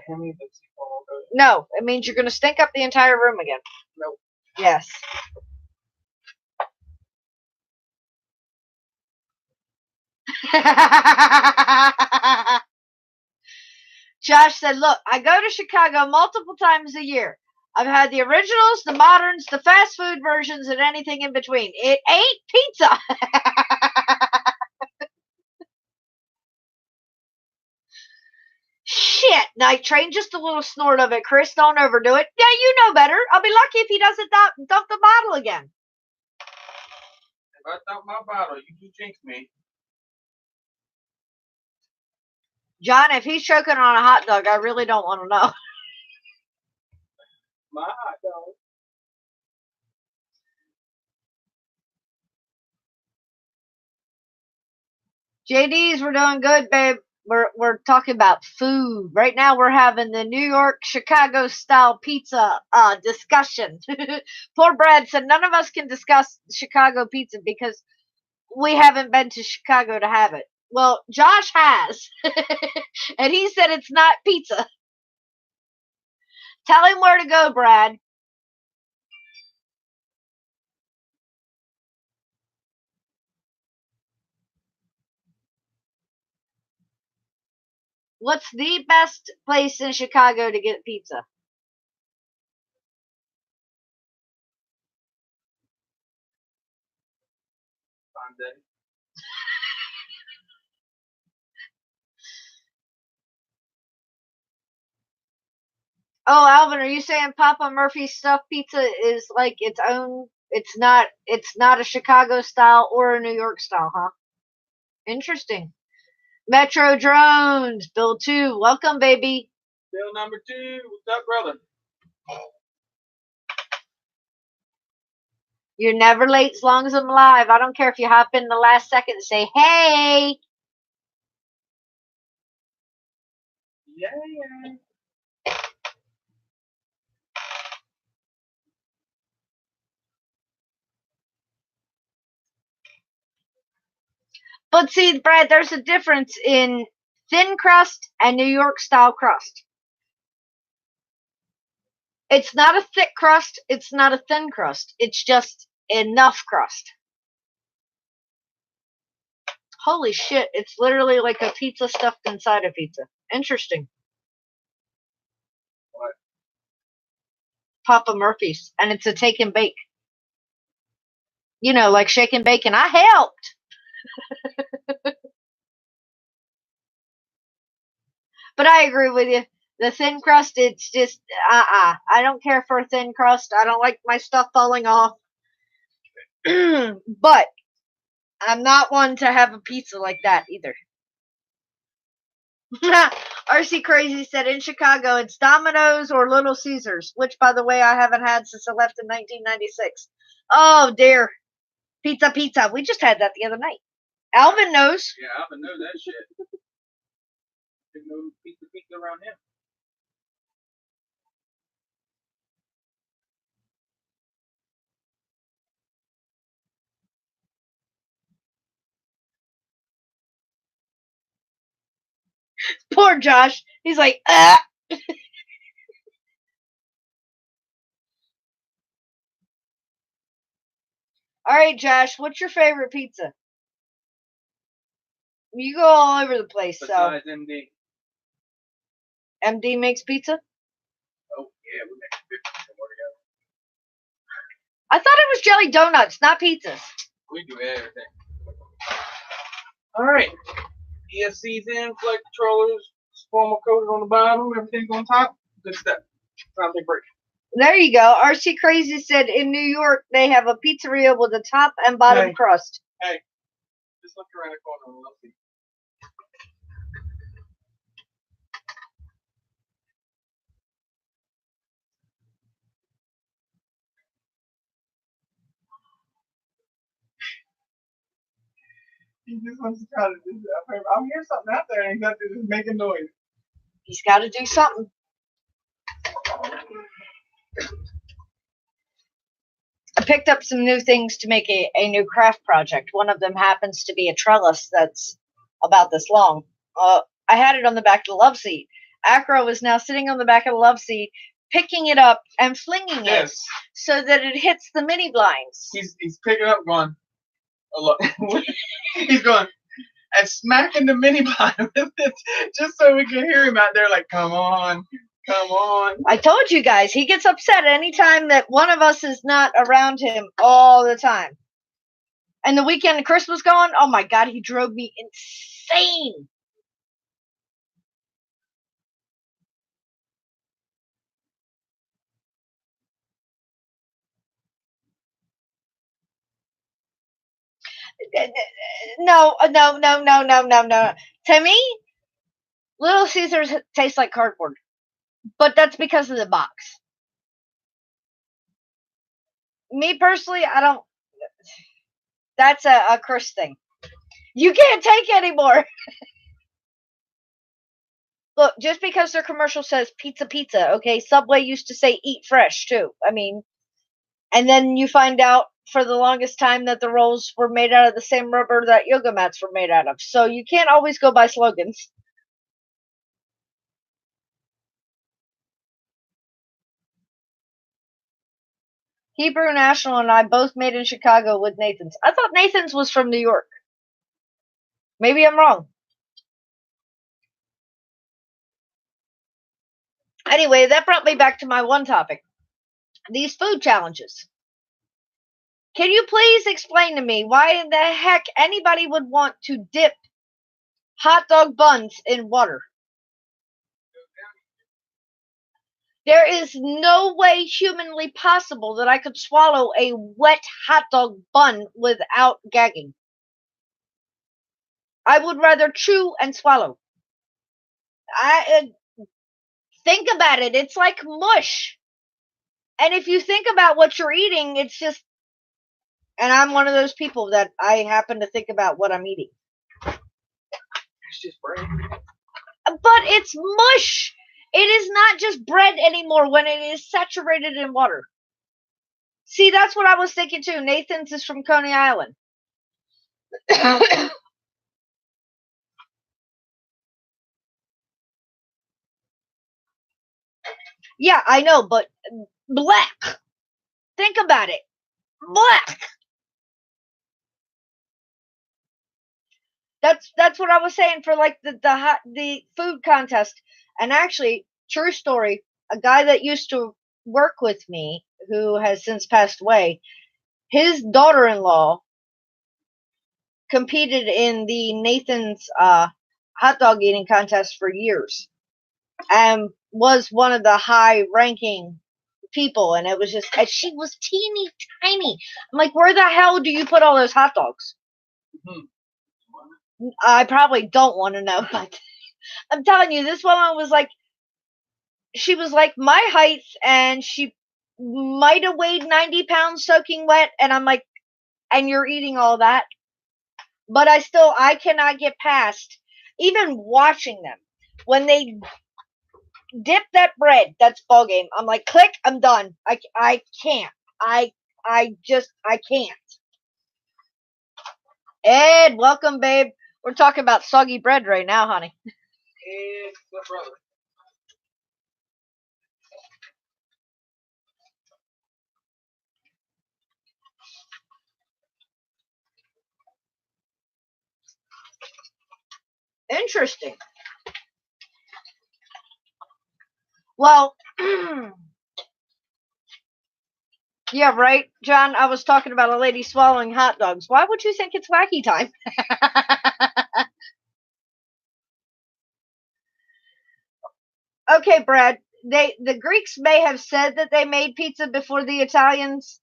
No, it means you're going to stink up the entire room again. Nope. Yes. Josh said, "Look, I go to Chicago multiple times a year. I've had the originals, the moderns, the fast food versions, and anything in between. It ain't pizza. Shit, Night Train, just a little snort of it, Chris. Don't overdo it. Yeah, you know better. I'll be lucky if he doesn't dump the bottle again. If I dump my bottle, you can jinx me. John, if he's choking on a hot dog, I really don't want to know. My hot dog. JDs, we're doing good, babe. We're talking about food. Right now we're having the New York Chicago style pizza discussion. Poor Brad said none of us can discuss Chicago pizza because we haven't been to Chicago to have it. Well, Josh has. And he said it's not pizza. Tell him where to go, Brad. What's the best place in Chicago to get pizza? Sunday. Oh, Alvin, are you saying Papa Murphy's stuffed pizza is like its own? It's not a Chicago style or a New York style, huh? Interesting. Metro Drones, Bill 2, welcome, baby. Bill number 2, what's up, brother? You're never late as long as I'm alive. I don't care if you hop in the last second and say, hey. Yeah. But see, Brad, there's a difference in thin crust and New York style crust. It's not a thick crust. It's not a thin crust. It's just enough crust. Holy shit, it's literally like a pizza stuffed inside a pizza. Interesting. What? Papa Murphy's. And it's a take and bake. You know, like shake and bake, and I helped. But I agree with you. The thin crust, it's just, I don't care for a thin crust. I don't like my stuff falling off. But I'm not one to have a pizza like that either. RC Crazy said in Chicago it's Domino's or Little Caesars, which, by the way, I haven't had since I left in 1996. Oh, dear. Pizza. We just had that the other night. Alvin knows. Yeah, Alvin knows that shit. There's no pizza around him. Poor Josh. He's like, ah. All right, Josh, what's your favorite pizza? You go all over the place, Besides so. MD. MD makes pizza? Oh, yeah, we make pizza more together. I thought it was jelly donuts, not pizzas. We do everything. Alright. ESC's in, flight controllers, formal coated on the bottom, everything's on top. Good stuff. Time to break. There you go. RC Crazy said in New York they have a pizzeria with a top and bottom crust. Hey, just look around the corner and let's see. He just wants to try to do that. I'll hear something out there and he's got to just make a noise. He's got to do something. I picked up some new things to make a new craft project. One of them happens to be a trellis that's about this long. I had it on the back of the love seat. Acro is now sitting on the back of the love seat, picking it up and flinging it so that it hits the mini blinds. He's picking up going, oh, look. He's going and smacking the mini blind with it just so we can hear him out there like, come on. Come on. I told you guys, he gets upset anytime that one of us is not around him all the time. And the weekend Chris was gone, oh my god, he drove me insane. No. To me, Little Caesars tastes like cardboard. But that's because of the box. Me personally, I don't. That's a Chris thing. You can't take anymore. Look, just because their commercial says pizza, pizza, okay, Subway used to say eat fresh too. I mean, and then you find out for the longest time that the rolls were made out of the same rubber that yoga mats were made out of. So you can't always go by slogans. Hebrew National and I both made in Chicago with Nathan's. I thought Nathan's was from New York. Maybe I'm wrong. Anyway, that brought me back to my one topic. These food challenges. Can you please explain to me why in the heck anybody would want to dip hot dog buns in water? There is no way humanly possible that I could swallow a wet hot dog bun without gagging. I would rather chew and swallow. Think about it. It's like mush. And if you think about what you're eating, it's just. And I'm one of those people that I happen to think about what I'm eating. It's just bread. But it's mush. It is not just bread anymore when it is saturated in water. See, that's what I was thinking too. Nathan's is from Coney Island. Yeah, I know, but black. Think about it. Black. That's what I was saying for like the food contest. And actually, true story, a guy that used to work with me who has since passed away, his daughter-in-law competed in the Nathan's hot dog eating contest for years and was one of the high ranking people. And it was just, and she was teeny tiny. I'm like, where the hell do you put all those hot dogs? I probably don't want to know, but I'm telling you, this woman was like, she was like my height and she might have weighed 90 pounds soaking wet. And I'm like, and you're eating all that? But I cannot get past even watching them when they dip that bread. That's ball game. I'm like, click, I'm done. I can't. I can't. Ed, welcome, babe. We're talking about soggy bread right now, honey. It's the brother. Interesting. Well, yeah, right, John. I was talking about a lady swallowing hot dogs. Why would you think it's wacky time? Okay, Brad. The Greeks may have said that they made pizza before the Italians,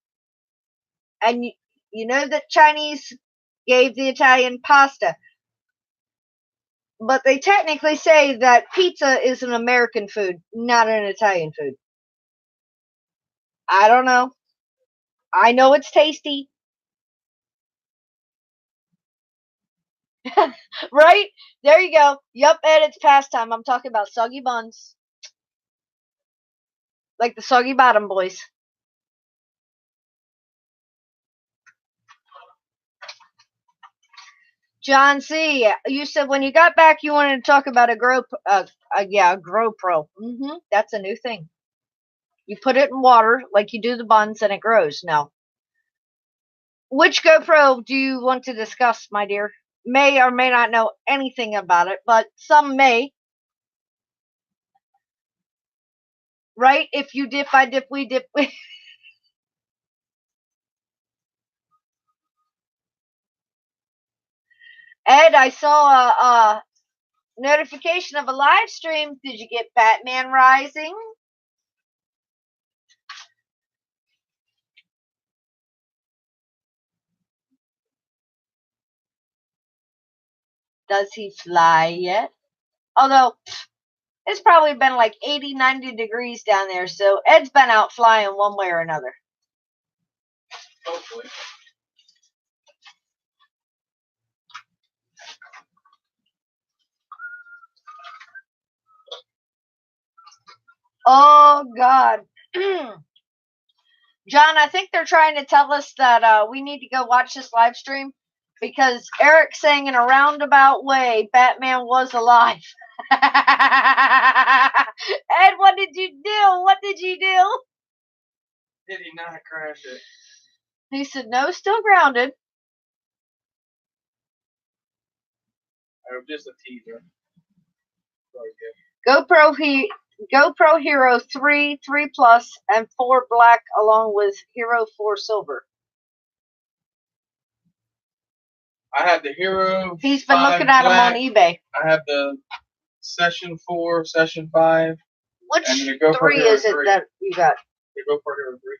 and you know that Chinese gave the Italian pasta, but they technically say that pizza is an American food, not an Italian food. I don't know. I know it's tasty. Right? There you go. Yup, Ed, it's pastime. I'm talking about soggy buns. Like the soggy bottom boys. John C., you said when you got back you wanted to talk about a GoPro. That's a new thing. You put it in water like you do the buns and it grows. Now, which GoPro do you want to discuss, my dear? May or may not know anything about it, but some may. Right? If you dip, I dip, we dip. Ed, I saw a notification of a live stream. Did you get Batman Rising? Does he fly yet? Although, it's probably been like 80, 90 degrees down there, so Ed's been out flying one way or another. Hopefully. Oh, God. John, I think they're trying to tell us that we need to go watch this live stream because Eric's saying in a roundabout way Batman was alive. Ed, what did you do? What did you do? Did he not crash it? He said, no, still grounded. Oh, just a teaser. GoPro Hero 3, 3 Plus, and 4 Black, along with Hero 4 Silver. I have the Hero. He's been looking at them on eBay. I have the Session 4, Session 5. Which 3 is it that you got? The GoPro Hero 3.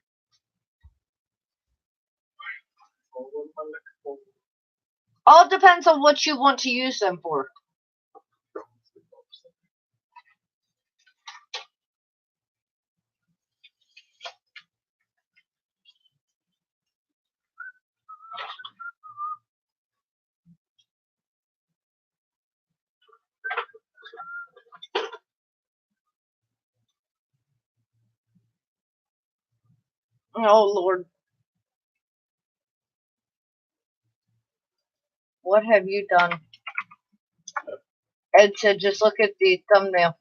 All depends on what you want to use them for. Oh, Lord. What have you done? Ed said, just look at the thumbnail.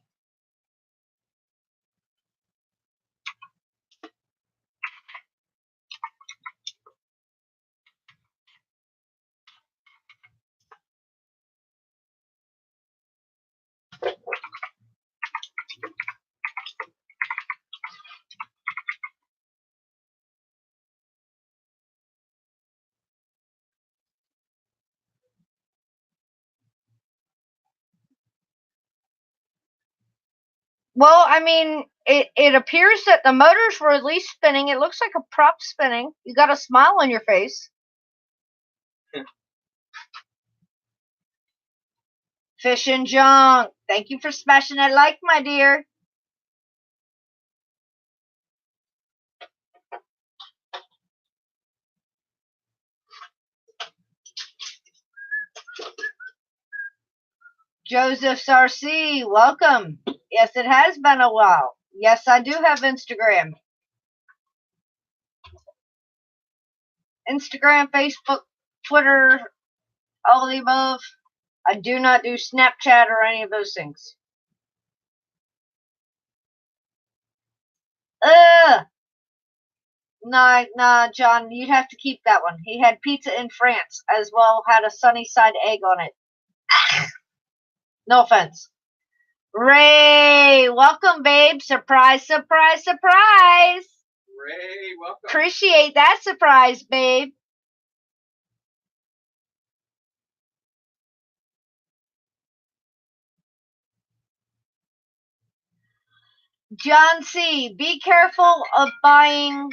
Well, I mean, it appears that the motors were at least spinning. It looks like a prop spinning. You got a smile on your face. Fish and Junk, thank you for smashing that like, my dear. Joseph Sarcy, welcome. Yes, it has been a while. Yes, I do have Instagram. Instagram, Facebook, Twitter, all of the above. I do not do Snapchat or any of those things. Nah, John, you'd have to keep that one. He had pizza in France, as well had a sunny side egg on it. No offense. Ray, welcome, babe. Surprise, surprise, surprise. Ray, welcome. Appreciate that surprise, babe. John C., be careful of buying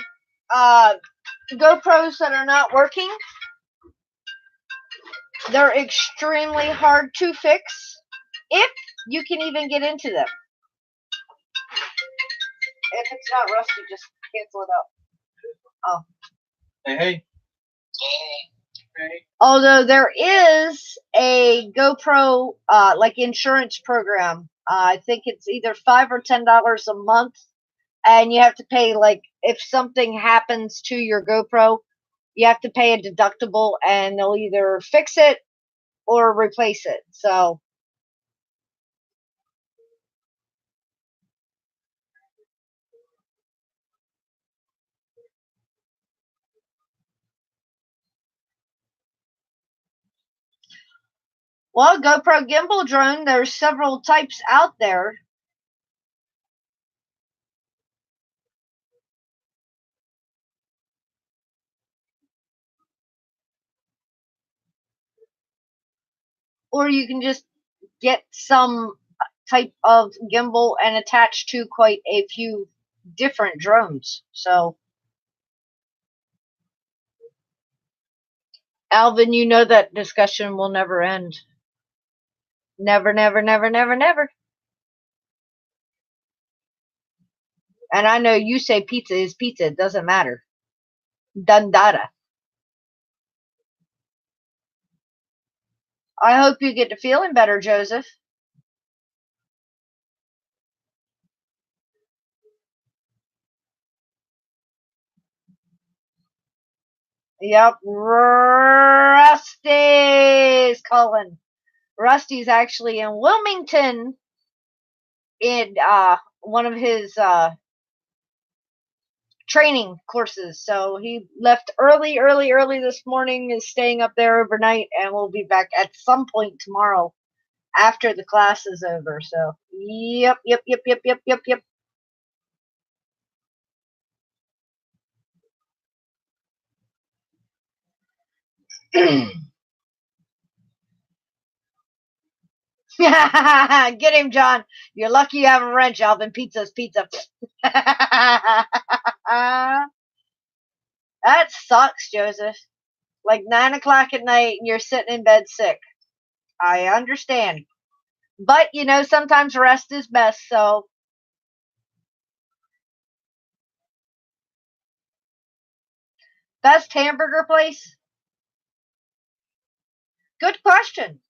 GoPros that are not working. They're extremely hard to fix, if you can even get into them. If it's not rusty, just cancel it out. Oh. Hey. Although there is a GoPro like insurance program. I think it's either $5 or $10 a month, and you have to pay, like, if something happens to your GoPro, you have to pay a deductible, and they'll either fix it or replace it. So well, GoPro gimbal drone, there's several types out there. or you can just get some type of gimbal and attach to quite a few different drones. So, Alvin, you know that discussion will never end. Never, never, never, never, never. And I know you say pizza is pizza. It doesn't matter. Dundada. I hope you get to feeling better, Joseph. Yep, Rusty's calling. Rusty's actually in Wilmington in one of his training courses. So he left early this morning, is staying up there overnight, and will be back at some point tomorrow after the class is over. So, yep. Get him, John. You're lucky you have a wrench, Alvin. Pizza's pizza. That sucks, Joseph. Like 9 o'clock at night and you're sitting in bed sick. I understand. But, sometimes rest is best, so. Best hamburger place? Good question.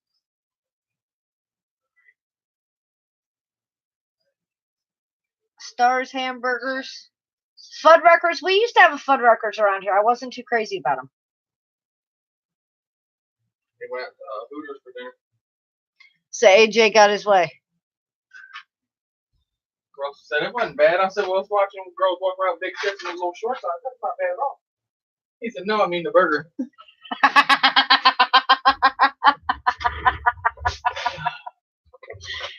Stars Hamburgers. Fuddruckers. We used to have a Fuddruckers around here. I wasn't too crazy about them. They went Hooters for dinner. So AJ got his way. Girl said it wasn't bad. I said, well, I was watching girls walk around with big tits and little shorts on. That's not bad at all. He said, no, I mean the burger.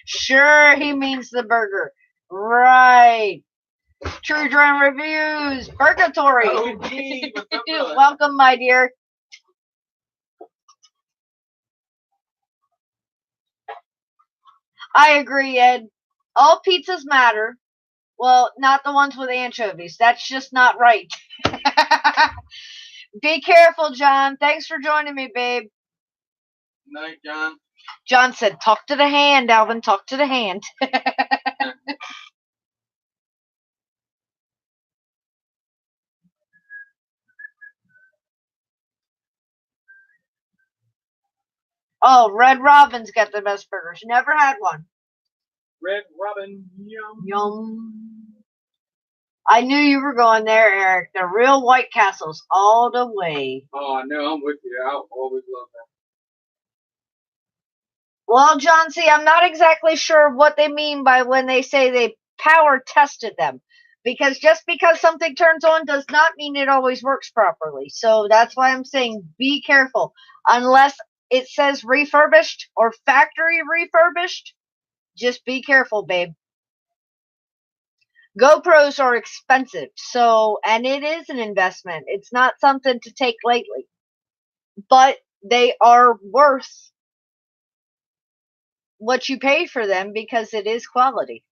Sure, he means the burger. Right. True Drone Reviews. Purgatory. Oh, gee, Welcome, my dear. I agree, Ed. All pizzas matter. Well, not the ones with anchovies. That's just not right. Be careful, John. Thanks for joining me, babe. Night, John. John said, talk to the hand, Alvin. Talk to the hand. Oh, Red Robin's got the best burgers. Never had one. Red Robin, yum. Yum. I knew you were going there, Eric. The real White Castles all the way. Oh, no, I'm with you. I always love that. Well, John, see, I'm not exactly sure what they mean by when they say they power tested them. Because just because something turns on does not mean it always works properly. So that's why I'm saying be careful. Unless it says refurbished or factory refurbished, just be careful, babe. GoPros are expensive, and it is an investment. It's not something to take lightly. But they are worth what you pay for them because it is quality.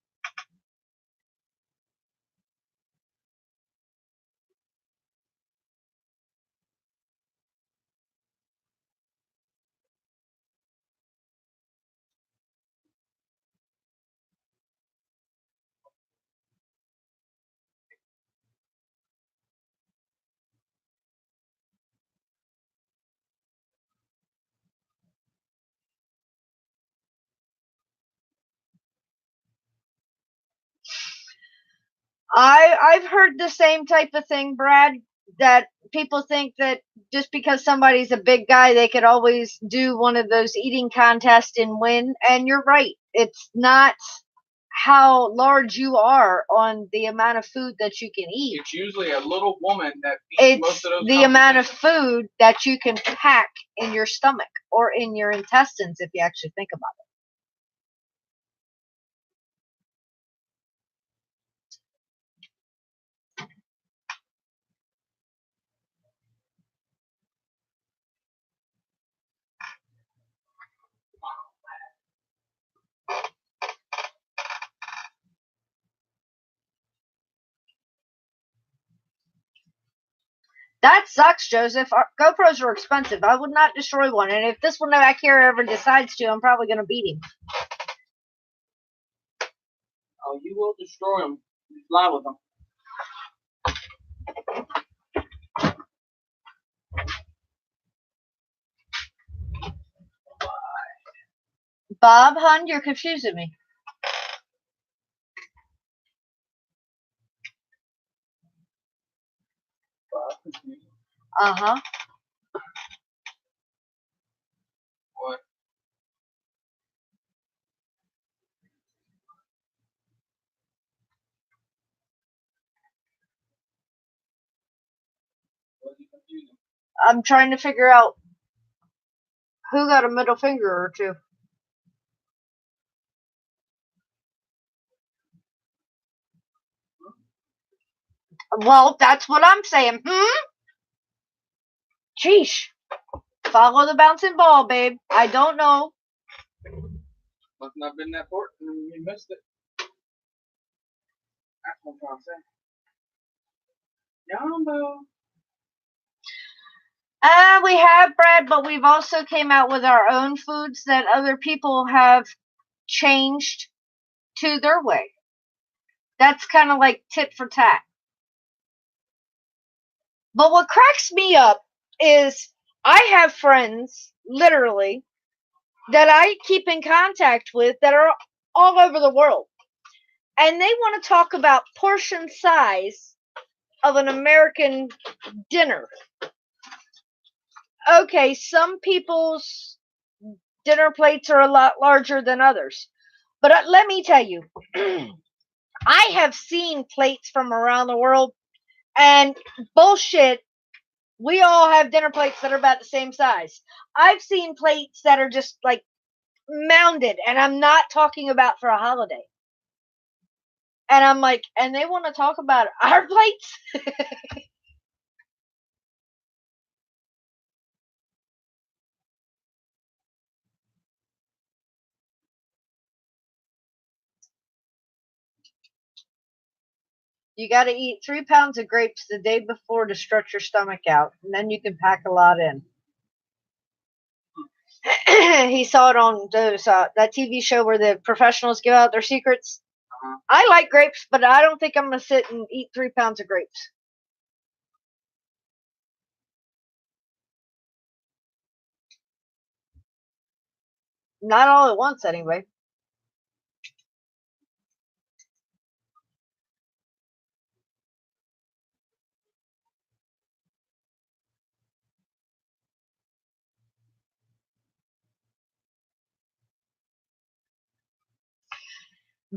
I've heard the same type of thing, Brad, that people think that just because somebody's a big guy, they could always do one of those eating contests and win. And you're right. It's not how large you are on the amount of food that you can eat. It's usually a little woman that feeds most of those. It's the amount of food that you can pack in your stomach or in your intestines if you actually think about it. That sucks, Joseph. Our GoPros are expensive. I would not destroy one, and if this one back here ever decides to, I'm probably going to beat him. Oh, you will destroy them. You fly with them. Bob, hun, you're confusing me. Uh-huh. What? What's confusing? I'm trying to figure out who got a middle finger or two. Well, that's what I'm saying. Sheesh. Follow the bouncing ball, babe. I don't know. Must not have been that important. You missed it. That's what I'm trying to say. Yumbo. We have bread, but we've also came out with our own foods that other people have changed to their way. That's kind of like tit for tat. But what cracks me up is I have friends, literally, that I keep in contact with that are all over the world. And they want to talk about portion size of an American dinner. Okay, some people's dinner plates are a lot larger than others. But let me tell you, I have seen plates from around the world, and bullshit, we all have dinner plates that are about the same size. I've seen plates that are just like mounded, and I'm not talking about for a holiday. And I'm like, and they want to talk about our plates? You got to eat 3 pounds of grapes the day before to stretch your stomach out, and then you can pack a lot in. He saw it on those that TV show where the professionals give out their secrets. I like grapes, but I don't think I'm gonna sit and eat 3 pounds of grapes. Not all at once, anyway.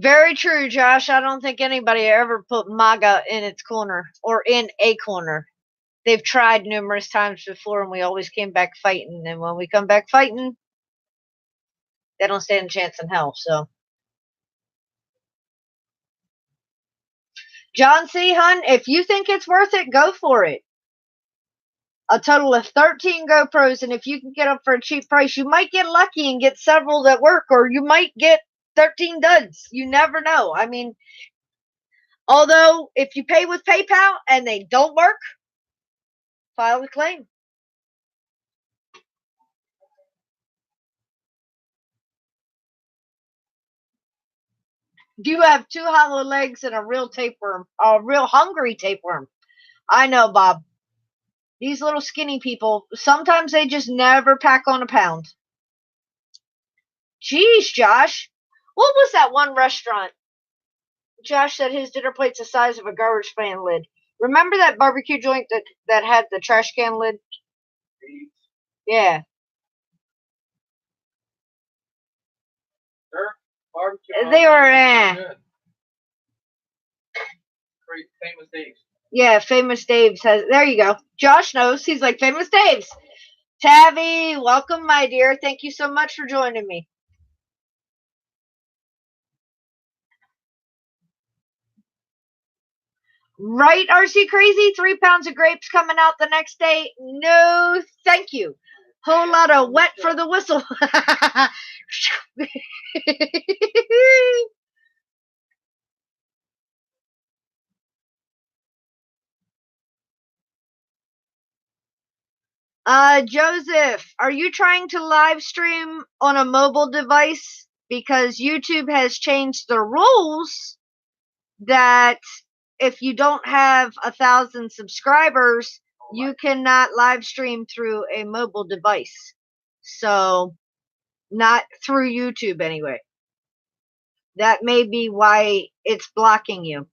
Very true, Josh. I don't think anybody ever put MAGA in its corner or in a corner. They've tried numerous times before, and we always came back fighting. And when we come back fighting, they don't stand a chance in hell. So, John C. Hun, if you think it's worth it, go for it. A total of 13 GoPros, and if you can get them for a cheap price, you might get lucky and get several that work, or you might get 13 duds. You never know. I mean, although if you pay with PayPal and they don't work, file a claim. You have 2 hollow legs and a real tapeworm, a real hungry tapeworm. I know, Bob. These little skinny people, sometimes they just never pack on a pound. Jeez, Josh. What was that one restaurant? Josh said his dinner plate's the size of a garbage can lid. Remember that barbecue joint that had the trash can lid? Yeah. Sure. Barbecue. They were, Great, famous Dave's. Yeah, Famous Dave's has. There you go. Josh knows. He's like, Famous Dave's. Tabby, welcome, my dear. Thank you so much for joining me. Right, RC Crazy? 3 pounds of grapes coming out the next day? No, thank you. Whole lot of wet for the whistle. Joseph, are you trying to live stream on a mobile device? Because YouTube has changed the rules that if you don't have 1,000 subscribers, you cannot live stream through a mobile device. So, not through YouTube anyway. That may be why it's blocking you.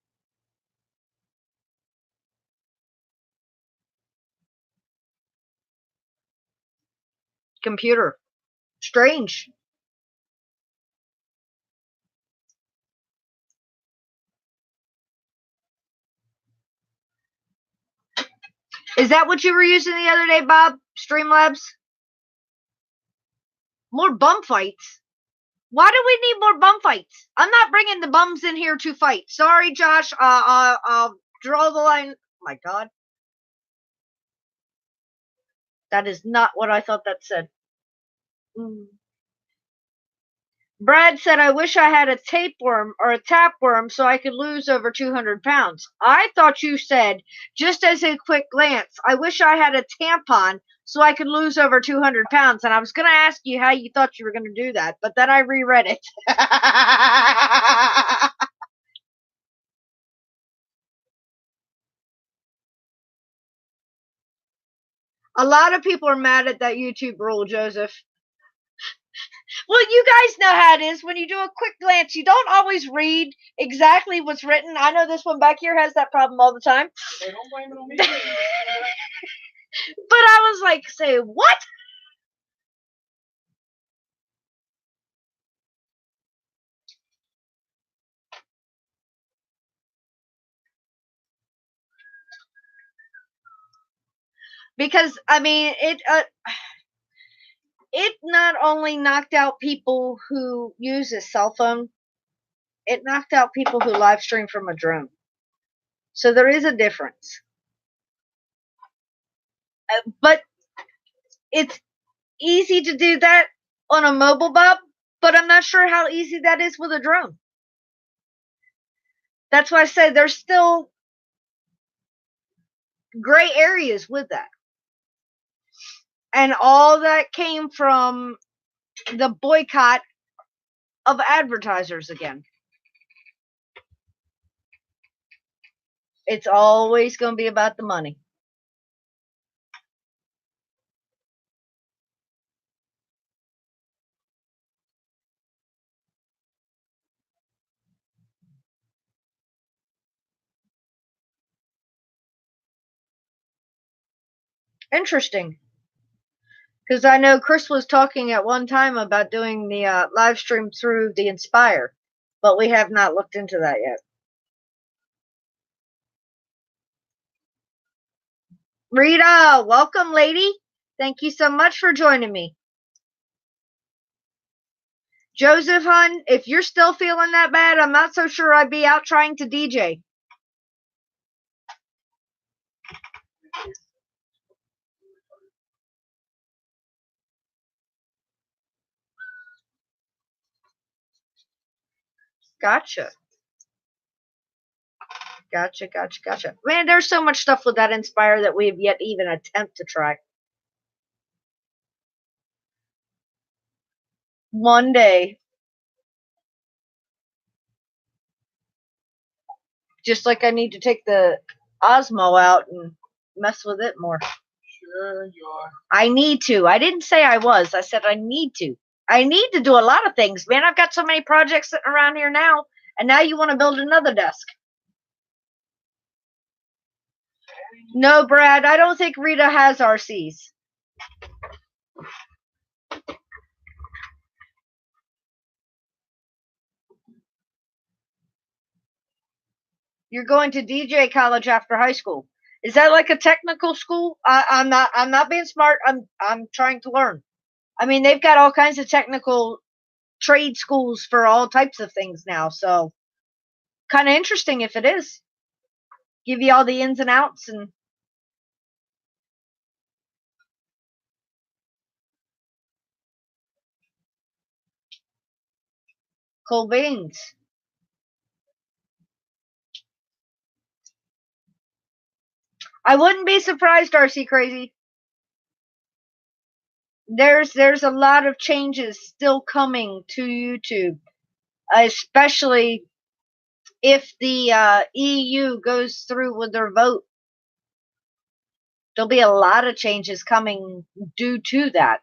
Computer. Strange. Is that what you were using the other day, Bob? Streamlabs? More bum fights? Why do we need more bum fights? I'm not bringing the bums in here to fight. Sorry, Josh. I'll draw the line. Oh my God. That is not what I thought that said. Brad said, I wish I had a tapeworm or a tapeworm so I could lose over 200 pounds. I thought you said, just as a quick glance, I wish I had a tampon so I could lose over 200 pounds. And I was going to ask you how you thought you were going to do that, but then I reread it. A lot of people are mad at that YouTube rule, Joseph. Well, you guys know how it is. When you do a quick glance, you don't always read exactly what's written. I know this one back here has that problem all the time. They don't blame it on me. But I was like, say what? Because I mean, it not only knocked out people who use a cell phone, it knocked out people who live stream from a drone. So there is a difference. But it's easy to do that on a mobile, Bob, but I'm not sure how easy that is with a drone. That's why I say there's still gray areas with that. And all that came from the boycott of advertisers again. It's always going to be about the money. Interesting. Because I know Chris was talking at one time about doing the live stream through the Inspire, but we have not looked into that yet. Rita, welcome, lady. Thank you so much for joining me. Joseph Hun, if you're still feeling that bad, I'm not so sure I'd be out trying to DJ. Gotcha. Gotcha. Man, there's so much stuff with that Inspire that we have yet even attempt to try. One day. Just like I need to take the Osmo out and mess with it more. Sure you are. I need to. I didn't say I was. I said I need to. I need to do a lot of things, man. I've got so many projects sitting around here now, and now you want to build another desk. No, Brad, I don't think Rita has RCs. You're going to DJ college after high school. Is that like a technical school? I'm not being smart. I'm trying to learn. I mean, they've got all kinds of technical trade schools for all types of things now, so kind of interesting if it is. Give you all the ins and outs and cool beans. I wouldn't be surprised, RC Crazy. there's a lot of changes still coming to YouTube, especially if the EU goes through with their vote. There'll be a lot of changes coming due to that.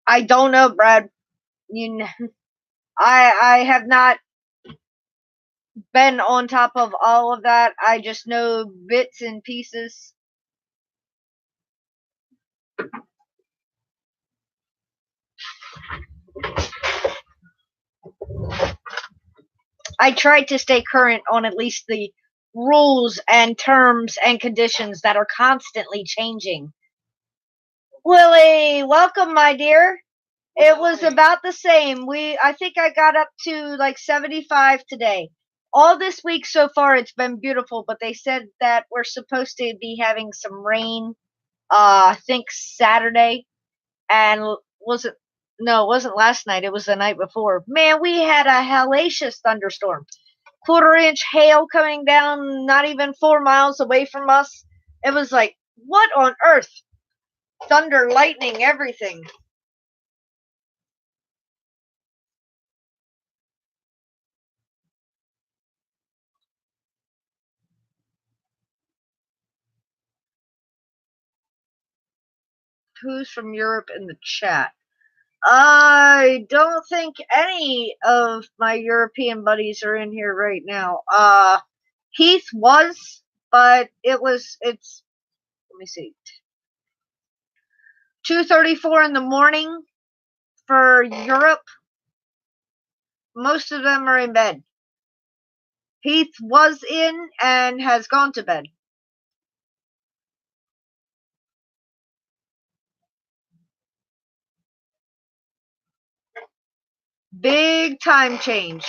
I don't know, Brad. You know, I have not been on top of all of that. I just know bits and pieces. I try to stay current on at least the rules and terms and conditions that are constantly changing. Willie, welcome, my dear. It was about the same. I think I got up to like 75 today. All this week so far it's been beautiful, but they said that we're supposed to be having some rain I think Saturday, and was it no, it wasn't last night, it was the night before. Man, we had a hellacious thunderstorm. Quarter-inch hail coming down not even 4 miles away from us. It was like, what on earth? Thunder, lightning, everything. Who's from Europe in the chat? I don't think any of my European buddies are in here right now. Heath was, but it's let me see. 2:34 in the morning for Europe. Most of them are in bed. Heath was in and has gone to bed. Big time change.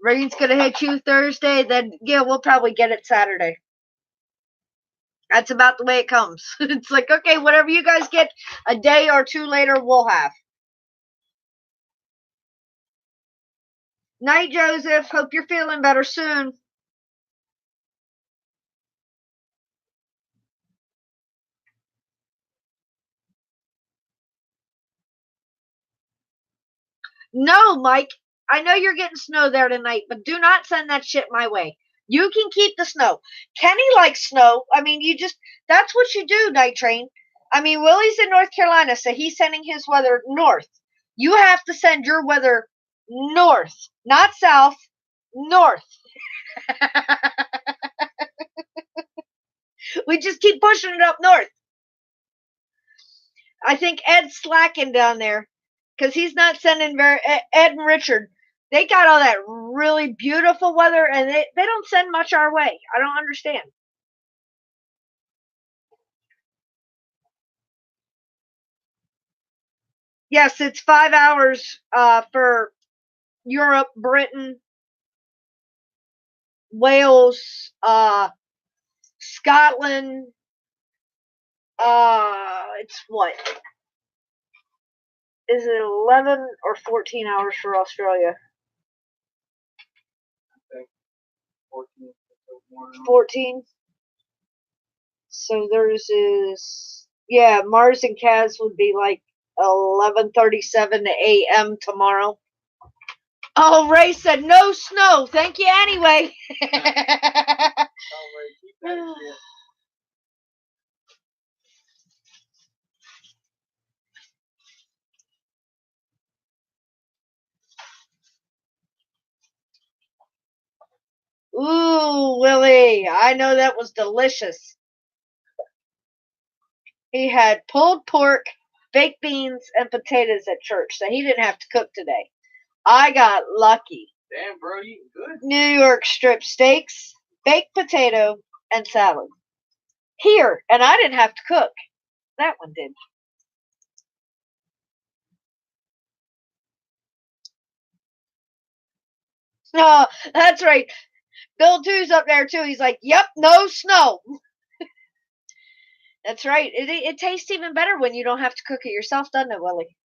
Rain's gonna hit you Thursday, then yeah, we'll probably get it Saturday. That's about the way it comes. It's like, okay, whatever you guys get a day or two later, we'll have. Night, Joseph. Hope you're feeling better soon. No, Mike. I know you're getting snow there tonight, but do not send that shit my way. You can keep the snow. Kenny likes snow. I mean, that's what you do, Night Train. I mean, Willie's in North Carolina, so he's sending his weather north. You have to send your weather north, not south, north. We just keep pushing it up north. I think Ed's slacking down there because he's not sending Ed and Richard. They got all that really beautiful weather, and they don't send much our way. I don't understand. Yes, it's 5 hours for Europe, Britain, Wales, Scotland. It's what? Is it 11 or 14 hours for Australia? 14. So theirs is, yeah, Mars and Kaz would be like 11:37 a.m. tomorrow. Oh, Ray said no snow. Thank you anyway. Ooh, Willie, I know that was delicious. He had pulled pork, baked beans, and potatoes at church, so he didn't have to cook today. I got lucky. Damn, bro, you good. New York strip steaks. baked potato, and salad. Here, and I didn't have to cook. That one did. No, that's right. Bill two's up there too. He's like, "Yep, no snow." That's right. It tastes even better when you don't have to cook it yourself, doesn't it, Willie?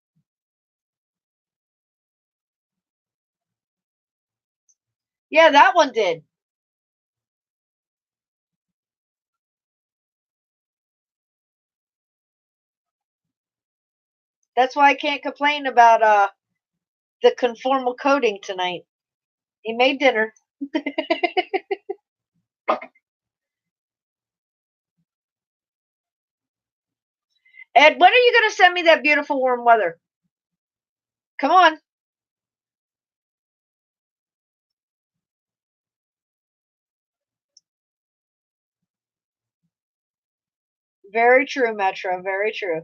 Yeah, that one did. That's why I can't complain about the conformal coating tonight. He made dinner. Ed, when are you going to send me that beautiful warm weather? Come on. Very true, Metro. Very true.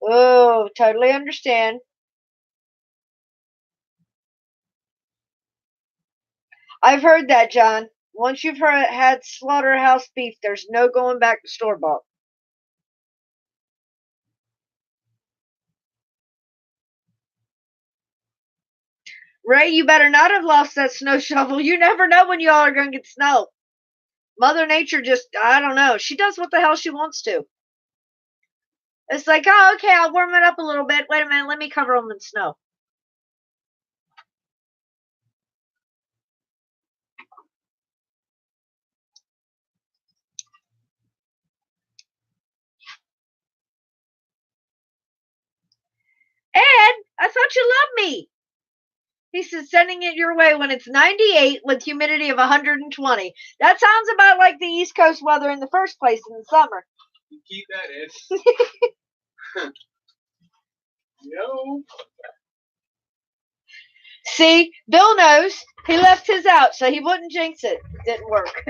Oh, totally understand. I've heard that, John. Once you've had slaughterhouse beef, there's no going back to store bought. Ray, you better not have lost that snow shovel. You never know when y'all are going to get snow. Mother Nature just, I don't know. She does what the hell she wants to. It's like, oh, okay, I'll warm it up a little bit. Wait a minute, let me cover them in snow. Ed, I thought you loved me. He said, sending it your way when it's 98 with humidity of 120. That sounds about like the East Coast weather in the first place in the summer. You keep that in. No. See, Bill knows. He left his out so he wouldn't jinx it. Didn't work.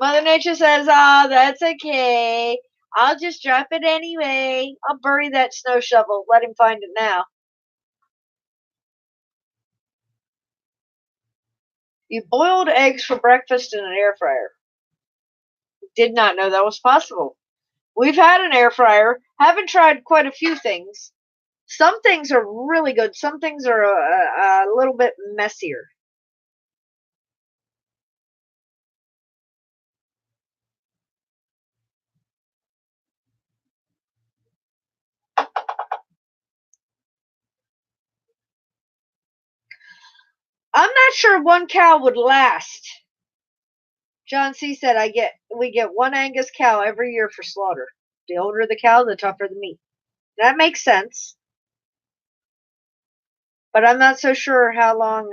Mother Nature says, "Oh, that's okay. I'll just drop it anyway. I'll bury that snow shovel. Let him find it now." You boiled eggs for breakfast in an air fryer. Did not know that was possible. We've had an air fryer. Haven't tried quite a few things. Some things are really good. Some things are a little bit messier. I'm not sure one cow would last. John C. said, we get one Angus cow every year for slaughter. The older the cow, the tougher the meat. That makes sense. But I'm not so sure how long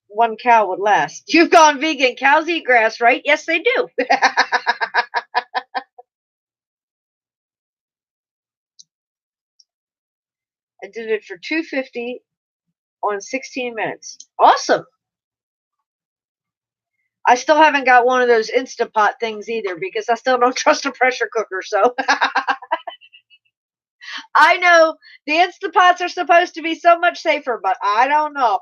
one cow would last. You've gone vegan. Cows eat grass, right? Yes, they do. I did it for $2.50 on 16 minutes. Awesome. I still haven't got one of those Instapot things either because I still don't trust a pressure cooker. So I know the Instapots are supposed to be so much safer, but I don't know.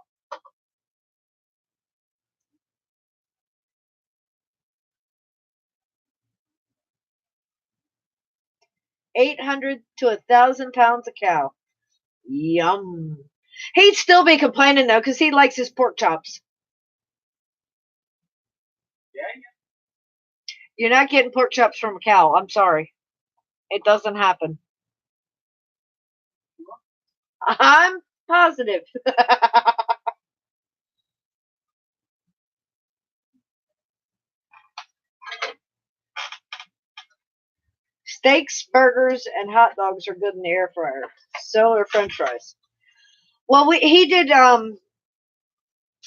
800 to 1,000 pounds of cow. Yum. He'd still be complaining though because he likes his pork chops. Yeah. You're not getting pork chops from a cow. I'm sorry. It doesn't happen. I'm positive. Steaks, burgers, and hot dogs are good in the air fryer. So are French fries. Well, he did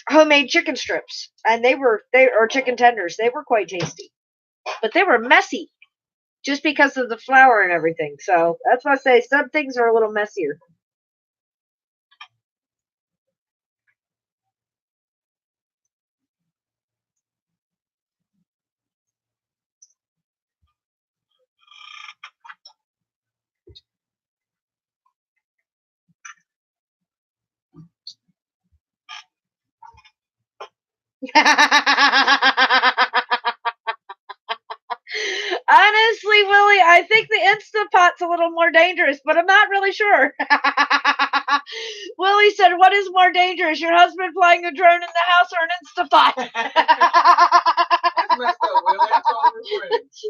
homemade chicken strips, and they or chicken tenders. They were quite tasty, but they were messy just because of the flour and everything. So that's why I say some things are a little messier. Honestly, Willie, I think the Instapot's a little more dangerous, but I'm not really sure. Willie said, "What is more dangerous, your husband flying a drone in the house or an Instapot?" That's messed up, Willie. That's all we're friends.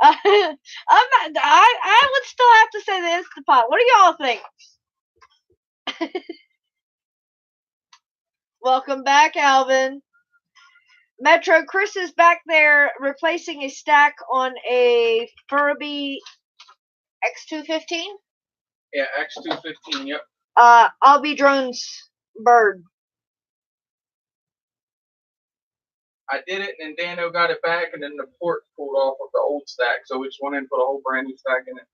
I'm not. I would still have to say the Instapot. What do y'all think? Welcome back, Alvin. Metro, Chris is back there replacing a stack on a Furby X215. Yeah, X215. Yep. I'll be Drone's bird. I did it, and then Dano got it back, and then the port pulled off of the old stack, so we just went in and put a whole brand new stack in it.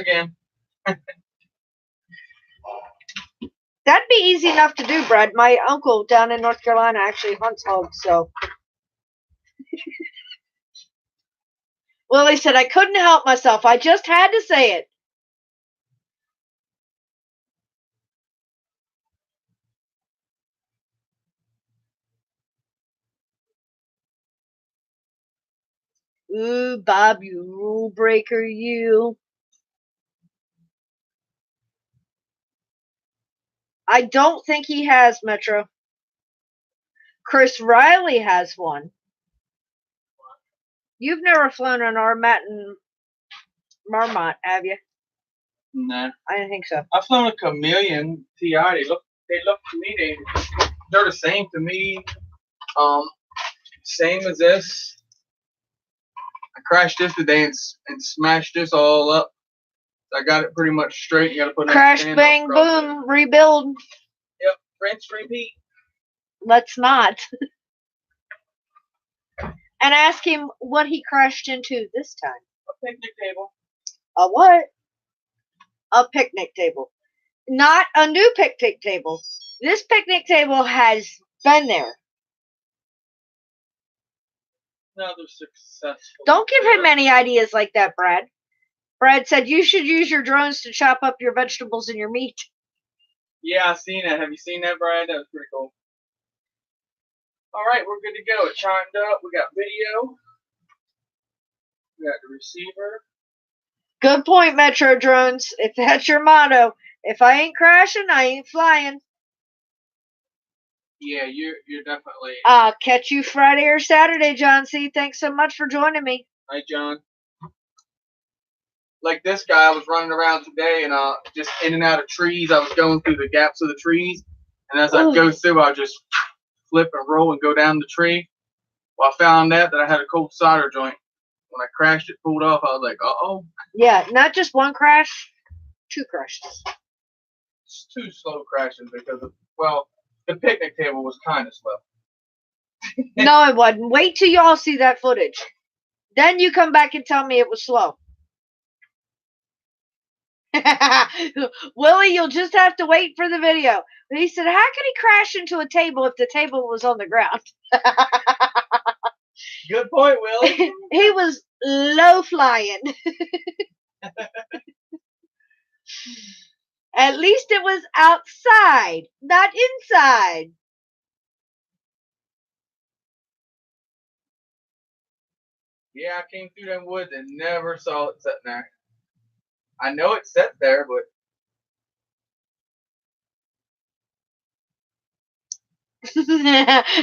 Again. That'd be easy enough to do, Brad. My uncle down in North Carolina actually hunts hogs, so. Willie said, I couldn't help myself. I just had to say it. Ooh, Bob, you rule breaker, you. I don't think he has, Metro. Chris Riley has one. You've never flown an Armatin Marmot, have you? Nah. I didn't think so. I've flown a Chameleon TI. They look to me, they're the same to me. Same as this. I crashed this today and smashed this all up. I got it pretty much straight. You got to put crash, bang, boom, rebuild. Yep, rinse, repeat. Let's not. And ask him what he crashed into this time. A picnic table. A what? A picnic table. Not a new picnic table. This picnic table has been there. Another successful. Don't give him any ideas like that, Brad. Brad said you should use your drones to chop up your vegetables and your meat. Yeah, I've seen that. Have you seen that, Brad? That was pretty cool. All right, we're good to go. It chimed up. We got video. We got the receiver. Good point, Metro Drones. If that's your motto, if I ain't crashing, I ain't flying. Yeah, you're definitely. I'll catch you Friday or Saturday, John C. Thanks so much for joining me. Hi, John. Like this guy, I was running around today and just in and out of trees. I was going through the gaps of the trees, and as I go through, I just flip and roll and go down the tree. Well, I found that I had a cold solder joint. When I crashed, it pulled off. I was like, uh-oh. Yeah, not just one crash, two crashes. It's two slow crashes because of, well, the picnic table was kind of slow. No, it wasn't. Wait till y'all see that footage. Then you come back and tell me it was slow. Willie, you'll just have to wait for the video. But he said, how could he crash into a table if the table was on the ground? Good point, Willie. He was low flying. At least it was outside, not inside. Yeah, I came through them woods and never saw it sitting there. I know it's set there, but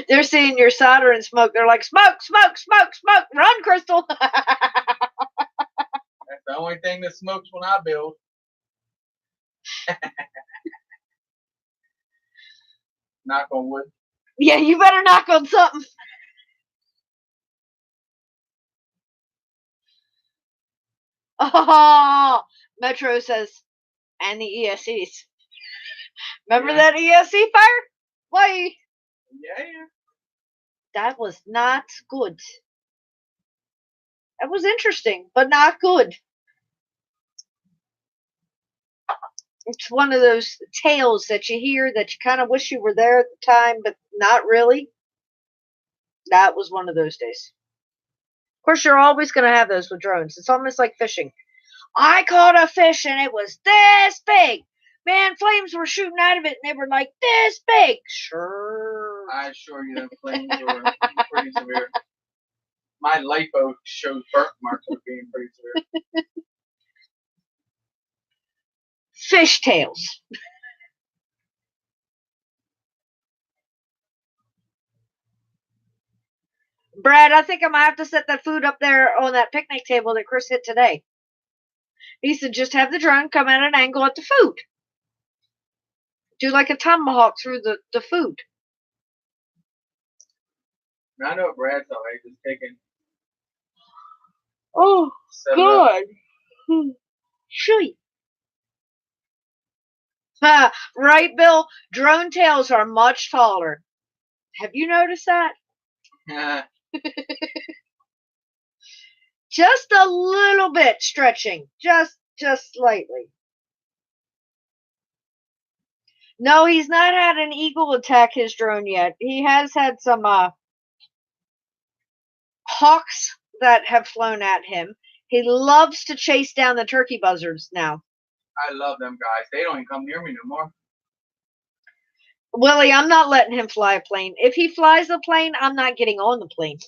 they're seeing your solder and smoke. They're like, smoke, smoke, smoke, smoke. Run, Crystal. That's the only thing that smokes when I build. Knock on wood. Yeah, you better knock on something. Oh, Metro says, and the ESCs. Remember that ESC fire? Why? Yeah. That was not good. That was interesting, but not good. It's one of those tales that you hear that you kind of wish you were there at the time, but not really. That was one of those days. Of course, you're always going to have those with drones. It's almost like fishing. I caught a fish and it was this big. Man, flames were shooting out of it, and they were like this big. Sure. I assure you, them flames were pretty severe. My lipo shows burnt marks of being pretty severe. Fishtails. Brad, I think I might have to set that food up there on that picnic table that Chris hit today. He said just have the drone come at an angle at the food. Do like a tomahawk through the food. I know what Brad's always just taking. Oh, good. Sweet. Right, Bill? Drone tails are much taller. Have you noticed that? Just a little bit stretching. Just slightly. No, he's not had an eagle attack his drone yet. He has had some hawks that have flown at him. He loves to chase down the turkey buzzards now. I love them guys. They don't even come near me no more. Willie, I'm not letting him fly a plane. If he flies a plane, I'm not getting on the plane.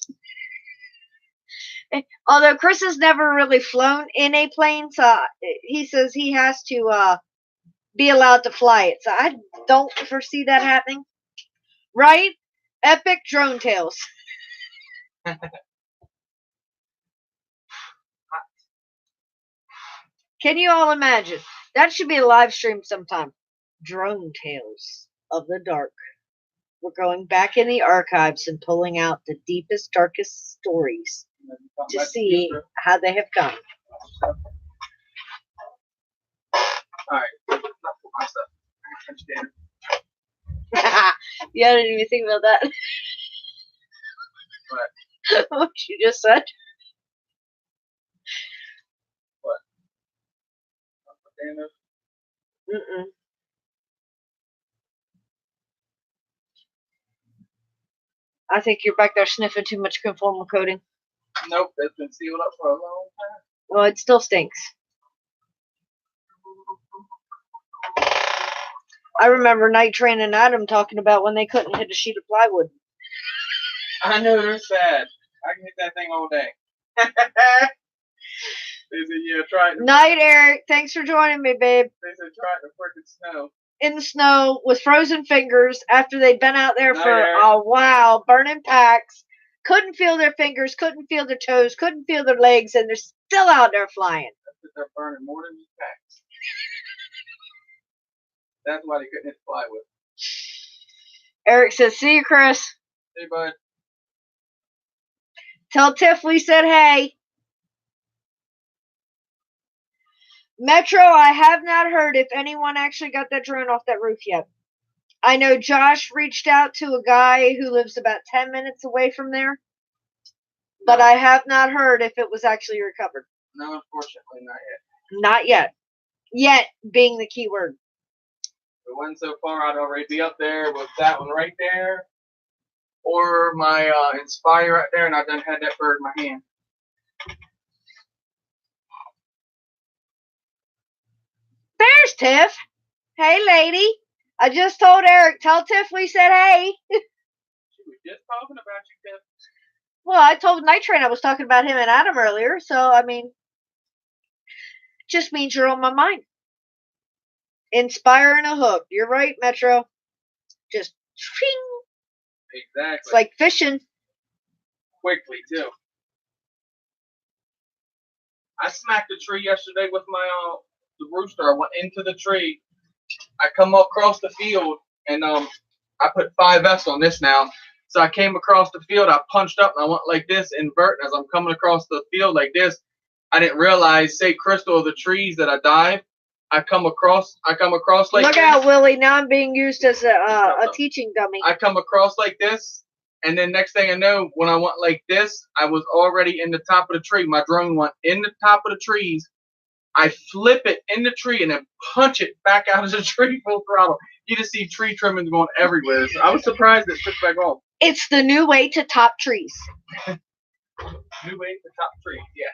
Although Chris has never really flown in a plane, so he says he has to be allowed to fly it. So I don't foresee that happening. Right? Epic drone tails. Can you all imagine? That should be a live stream sometime. Drone tales of the dark. We're going back in the archives and pulling out the deepest, darkest stories to see how they have gone. Alright. Yeah, I didn't even think about that. What? What you just said? What? Mm-mm. I think you're back there sniffing too much conformal coating. Nope, that's been sealed up for a long time. Well, it still stinks. I remember Night Train and Adam talking about when they couldn't hit a sheet of plywood. I know they're sad. I can hit that thing all day. They said, yeah, try it. Night, Eric. Thanks for joining me, babe. They said, try it in the freaking snow. In the snow with frozen fingers after they'd been out there Night, for Eric. a while, burning packs. Couldn't feel their fingers, couldn't feel their toes, couldn't feel their legs, and they're still out there flying. That's because they're burning more than these packs. That's why they couldn't hit the plywood. Eric says, see you, Chris. Hey, bud. Tell Tiff we said hey. Metro, I have not heard if anyone actually got that drone off that roof yet. I know Josh reached out to a guy who lives about 10 minutes away from there, but I have not heard if it was actually recovered. No, unfortunately, not yet. Not yet. Yet being the key word. The one so far, I'd already be up there with that one right there, or my Inspire right there, and I done had that bird in my hand. There's Tiff. Hey, lady. I just told Eric, tell Tiff we said hey. She was just talking about you, Tiff. Well, I told Night Train I was talking about him and Adam earlier, so, I mean, just means you're on my mind. Inspire and a hook. You're right, Metro. Just shing. Exactly. It's like fishing. Quickly, too. I smacked a tree yesterday with my the rooster. I went into the tree. I come across the field, and I put 5S on this now. So I came across the field. I punched up, and I went like this, invert. As I'm coming across the field like this, I didn't realize, say, Crystal, the trees that I dive. I come across like Look this. out, Willie. Now I'm being used as a teaching dummy. I come across like this, and then next thing I know, when I went like this, I was already in the top of the tree. My drone went in the top of the trees. I flip it in the tree and then punch it back out of the tree full throttle. You just see tree trimmings going everywhere. So I was surprised it took back off. It's the new way to top trees. New way to top trees, yeah.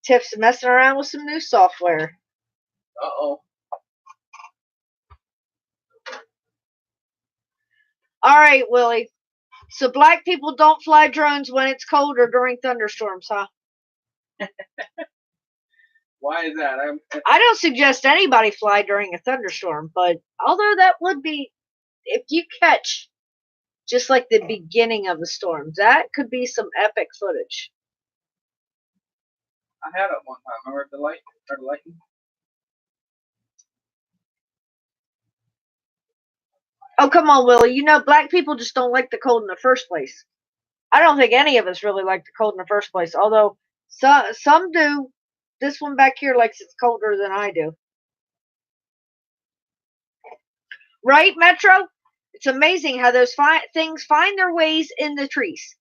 Tiff's messing around with some new software. Uh-oh. All right, Willie. So black people don't fly drones when it's cold or during thunderstorms, huh? Why is that? I don't suggest anybody fly during a thunderstorm, but although that would be, if you catch just like the beginning of a storm, that could be some epic footage. I had it one time. Remember the lightning? Oh, come on, Willie. You know, black people just don't like the cold in the first place. I don't think any of us really like the cold in the first place, although some do. This one back here likes it colder than I do. Right, Metro? It's amazing how those things find their ways in the trees.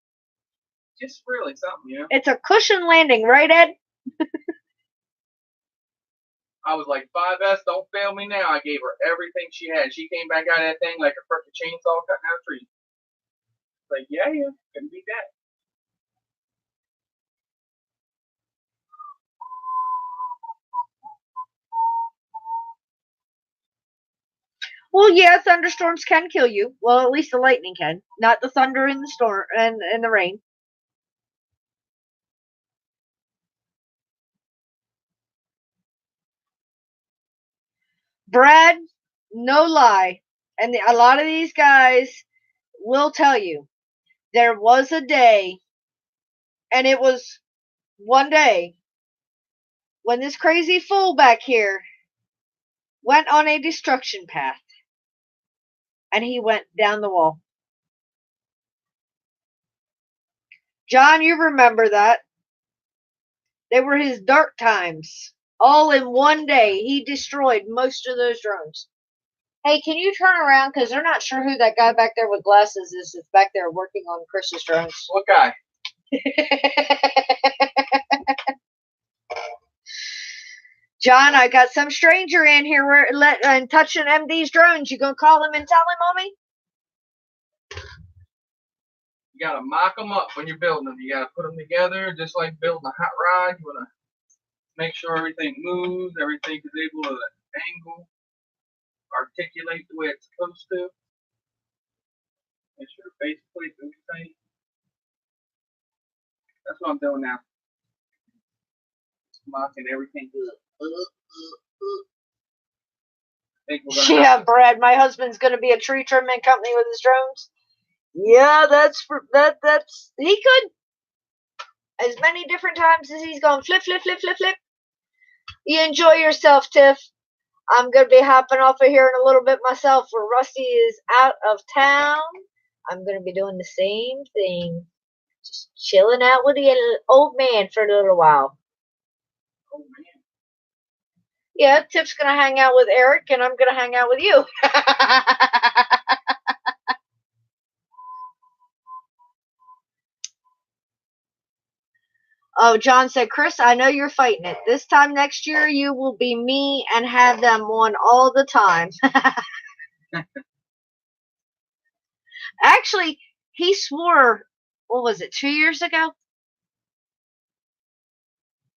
Just really something, you know? It's a cushion landing, right, Ed? I was like, 5S, don't fail me now. I gave her everything she had. She came back out of that thing like a freaking chainsaw cutting out a tree. Like, yeah, couldn't beat that. Well, yeah, thunderstorms can kill you. Well, at least the lightning can, not the thunder and the storm and the rain. Brad, no lie, and a lot of these guys will tell you there was a day, and it was one day when this crazy fool back here went on a destruction path, and he went down the wall. John, you remember that. They were his dark times. All in one day, he destroyed most of those drones. Hey, can you turn around? Because they're not sure who that guy back there with glasses is that's back there working on Chris's drones. What guy? John, I got some stranger in here and touching MD's drones. You gonna call him and tell him on me? You gotta mock them up when you're building them. You gotta put them together, just like building a hot rod. You wanna make sure everything moves, everything is able to angle, articulate the way it's supposed to. Make sure basically everything. That's what I'm doing now. Mocking everything good. Yeah, Brad, my husband's gonna be a tree trimming company with his drones. Yeah, that's he could. As many different times as he's going flip, flip, flip, flip, flip. You enjoy yourself, Tiff. I'm going to be hopping off of here in a little bit myself where Rusty is out of town. I'm going to be doing the same thing. Just chilling out with the old man for a little while. Oh, man. Yeah, Tiff's going to hang out with Eric, and I'm going to hang out with you. Oh, John said, Chris, I know you're fighting it. This time next year, you will be me and have them on all the time. Actually, he swore, what was it, 2 years ago?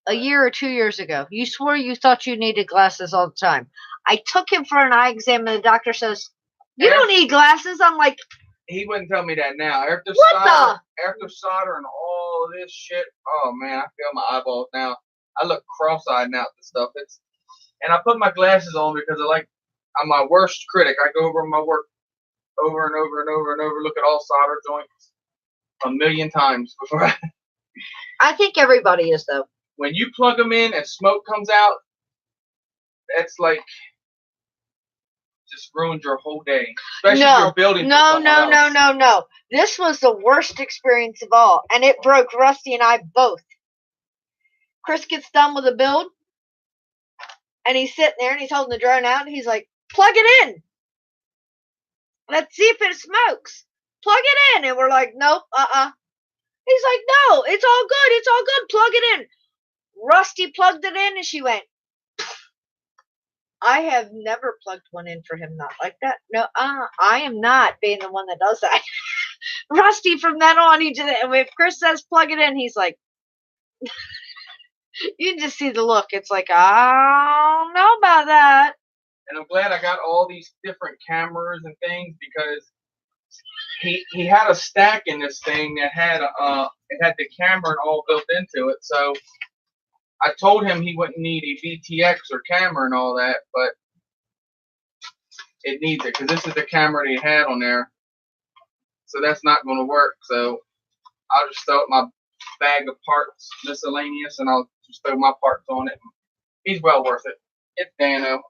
A year or 2 years ago. You swore you thought you needed glasses all the time. I took him for an eye exam, and the doctor says, you don't need glasses. I'm like, he wouldn't tell me that now. After soldering all of this shit, oh man, I feel my eyeballs now. I look cross-eyed now at the stuff. And I put my glasses on because I'm my worst critic. I go over my work over and over and over and over, look at all solder joints a million times before I think everybody is, though. When you plug them in and smoke comes out, that's like just ruined your whole day. Especially if you're building. No. This was the worst experience of all, and it broke Rusty and I both. Chris gets done with a build, and he's sitting there and he's holding the drone out, and he's like, plug it in. Let's see if it smokes. Plug it in. And we're like, nope, He's like, no, it's all good, plug it in. Rusty plugged it in, and she went, I have never plugged one in for him, not like that. No, I am not being the one that does that. Rusty, from then on, if Chris says plug it in, he's like, you can just see the look. It's like, I don't know about that. And I'm glad I got all these different cameras and things because he had a stack in this thing that had it had the camera and all built into it. So I told him he wouldn't need a VTX or camera and all that, but it needs it because this is the camera that he had on there. So that's not going to work. So I'll just throw my bag of parts, miscellaneous, and I'll just throw my parts on it. He's well worth it. It's Dano.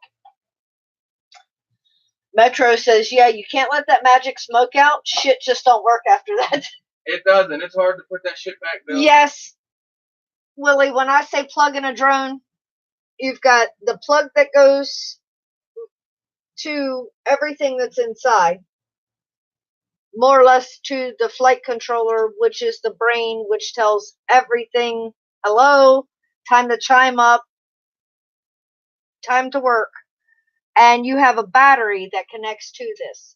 Metro says, yeah, you can't let that magic smoke out. Shit just don't work after that. It doesn't. It's hard to put that shit back though. Yes. Willie, when I say plug in a drone, you've got the plug that goes to everything that's inside, more or less to the flight controller, which is the brain, which tells everything, hello, time to chime up, time to work. And you have a battery that connects to this.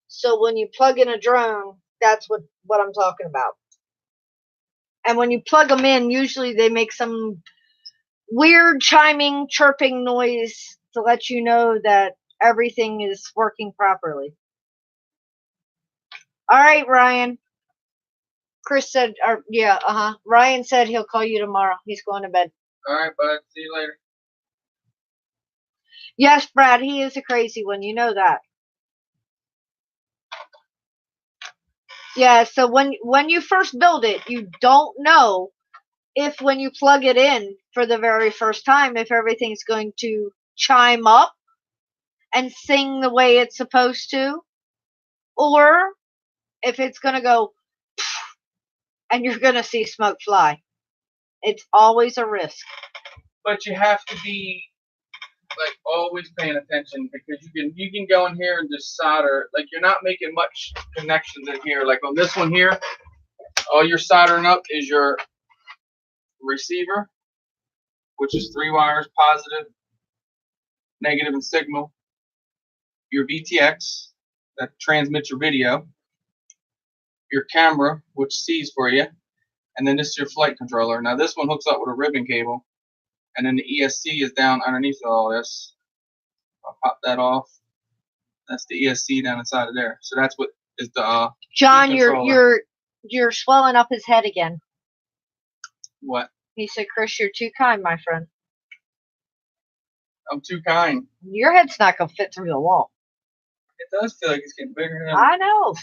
So when you plug in a drone, that's what I'm talking about. And when you plug them in, usually they make some weird chiming, chirping noise to let you know that everything is working properly. All right, Ryan. Chris said, Ryan said he'll call you tomorrow. He's going to bed. All right, bud. See you later. Yes, Brad, he is a crazy one. You know that. Yeah, so when you first build it, you don't know if when you plug it in for the very first time, if everything's going to chime up and sing the way it's supposed to, or if it's going to go and you're going to see smoke fly. It's always a risk. But you have to be like always paying attention because you can go in here and just solder. Like you're not making much connections in here. Like on this one here, all you're soldering up is your receiver, which is 3 wires, positive, negative, and signal. Your VTX that transmits your video. Your camera, which sees for you, and then this is your flight controller. Now this one hooks up with a ribbon cable, and then the ESC is down underneath all this. I'll pop that off. That's the ESC down inside of there. So that's what is the John, you're swelling up his head again. What? He said, Chris, you're too kind, my friend. I'm too kind. Your head's not gonna fit through the wall. It does feel like it's getting bigger. I know.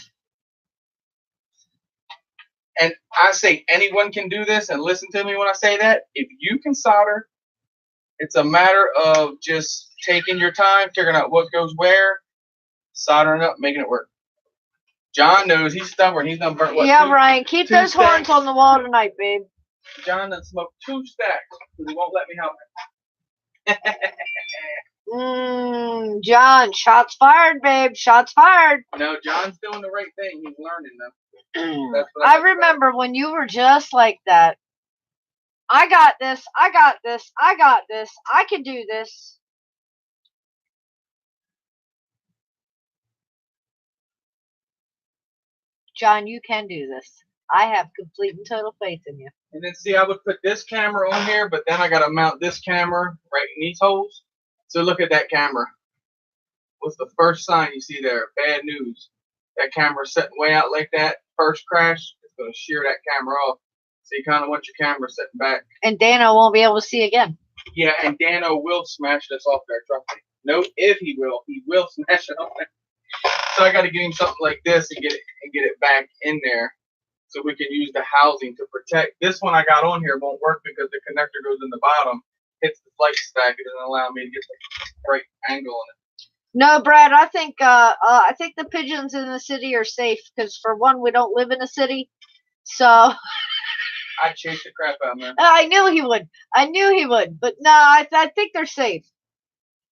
And I say anyone can do this, and listen to me when I say that. If you can solder, it's a matter of just taking your time, figuring out what goes where, soldering up, making it work. John knows he's stubborn. He's done burnt what? Yeah, Ryan, keep those horns on the wall tonight, babe. John done smoked 2 stacks because he won't let me help him. John, shots fired, babe. Shots fired. No, John's doing the right thing. He's learning though. I remember when you were just like that. I got this. I got this. I got this. I can do this. John, you can do this. I have complete and total faith in you. And then see, I would put this camera on here, but then I got to mount this camera right in these holes. So look at that camera. What's the first sign you see there? Bad news. That camera sitting way out like that. First crash, it's going to shear that camera off. So you kind of want your camera sitting back. And Dano won't be able to see again. Yeah, and Dano will smash this off there. Trust me. No, if he will smash it off there. So I got to get him something like this and get it back in there, so we can use the housing to protect. This one I got on here won't work because the connector goes in the bottom, hits the flight stack. It doesn't allow me to get the right angle on it. No, Brad, I think the pigeons in the city are safe because for one, we don't live in a city, so. I'd chase the crap out of him. I knew he would, but no, I think they're safe.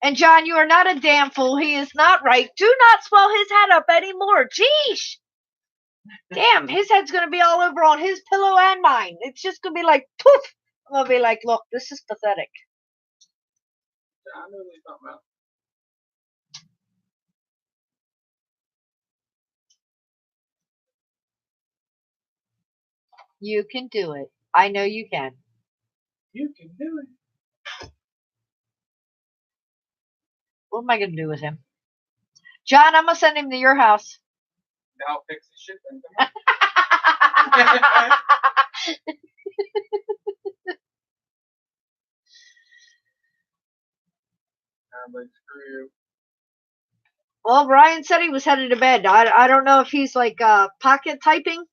And John, you are not a damn fool. He is not right. Do not swell his head up anymore. Jeesh. Damn, his head's going to be all over on his pillow and mine. It's just going to be like, poof. I'm going to be like, look, this is pathetic. I know what you're talking about. You can do it. I know you can. You can do it. What am I going to do with him? John, I'm going to send him to your house. I'll fix the shit then. But screw you. Well, Ryan said he was headed to bed. I don't know if he's like pocket typing.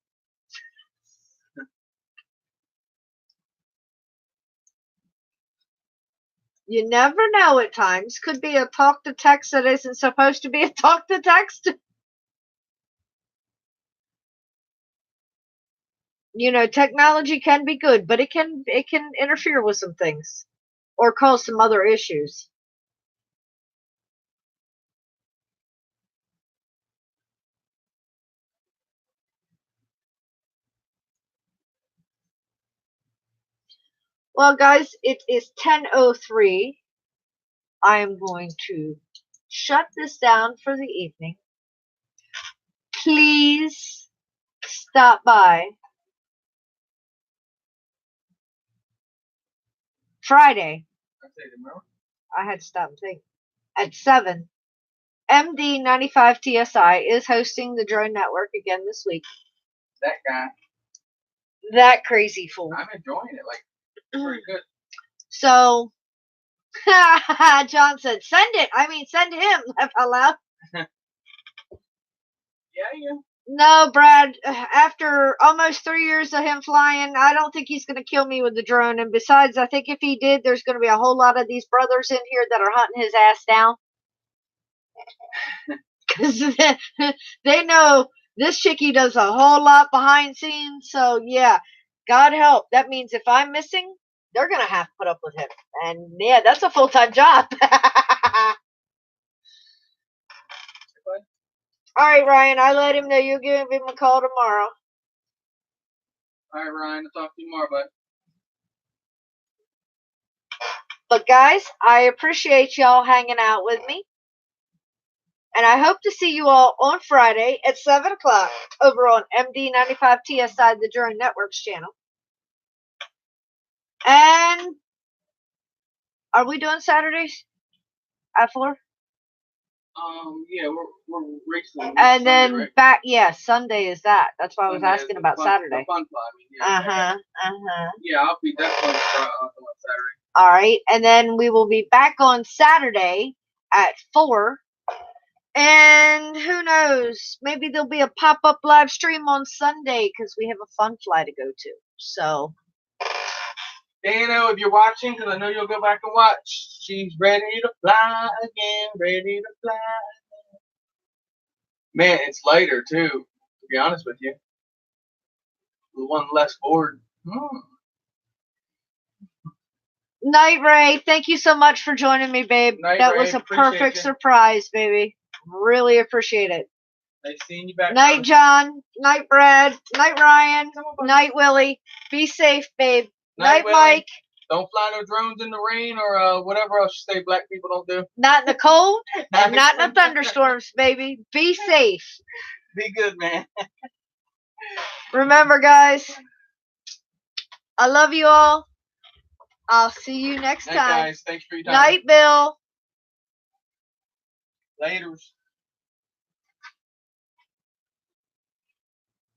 You never know at times. Could be a talk to text that isn't supposed to be a talk to text. You know, technology can be good, but it can interfere with some things or cause some other issues. Well, guys, it is 10:03. I am going to shut this down for the evening. Please stop by Friday. I had to stop and think. At 7, MD95 TSI is hosting the Drone Network again this week. That guy. That crazy fool. I'm enjoying it. Like, pretty good. So, John said, send it. I mean, send him. Laugh out loud. Yeah. No, Brad, after almost 3 years of him flying, I don't think he's going to kill me with the drone. And besides, I think if he did, there's going to be a whole lot of these brothers in here that are hunting his ass down. Because they know this chickie does a whole lot behind scenes. So, yeah, God help. That means if I'm missing, they're going to have to put up with him. And, yeah, that's a full-time job. All right, Ryan, I let him know you'll give him a call tomorrow. All right, Ryan, I'll talk to you tomorrow, bud. But, guys, I appreciate y'all hanging out with me. And I hope to see you all on Friday at 7 o'clock over on MD95 TSI, the Drone Networks channel. And are we doing Saturdays at 4? Yeah, we're racing. And then Sunday, right? back, Sunday is that. That's why I was Sunday asking about Saturday. Fun fly, Yeah, I'll be definitely on Saturday. All right, and then we will be back on Saturday at 4. And who knows? Maybe there'll be a pop-up live stream on Sunday because we have a fun fly to go to. So, Dano, if you're watching, because I know you'll go back and watch, she's ready to fly again, ready to fly again. Man, it's later, too, to be honest with you. The one less bored. Night Ray, thank you so much for joining me, babe. Night, that Ray, was a perfect surprise, baby. Really appreciate it. Nice seeing you back. Night, John. Night, Brad. Night, Ryan. Night, Willie. Be safe, babe. Night, Mike. Don't fly no drones in the rain or whatever else you say black people don't do. Not in the cold and not in the thunderstorms, baby. Be safe. Be good, man. Remember, guys, I love you all. I'll see you next time. Night, guys. Thanks for your time. Night, Bill. Laters.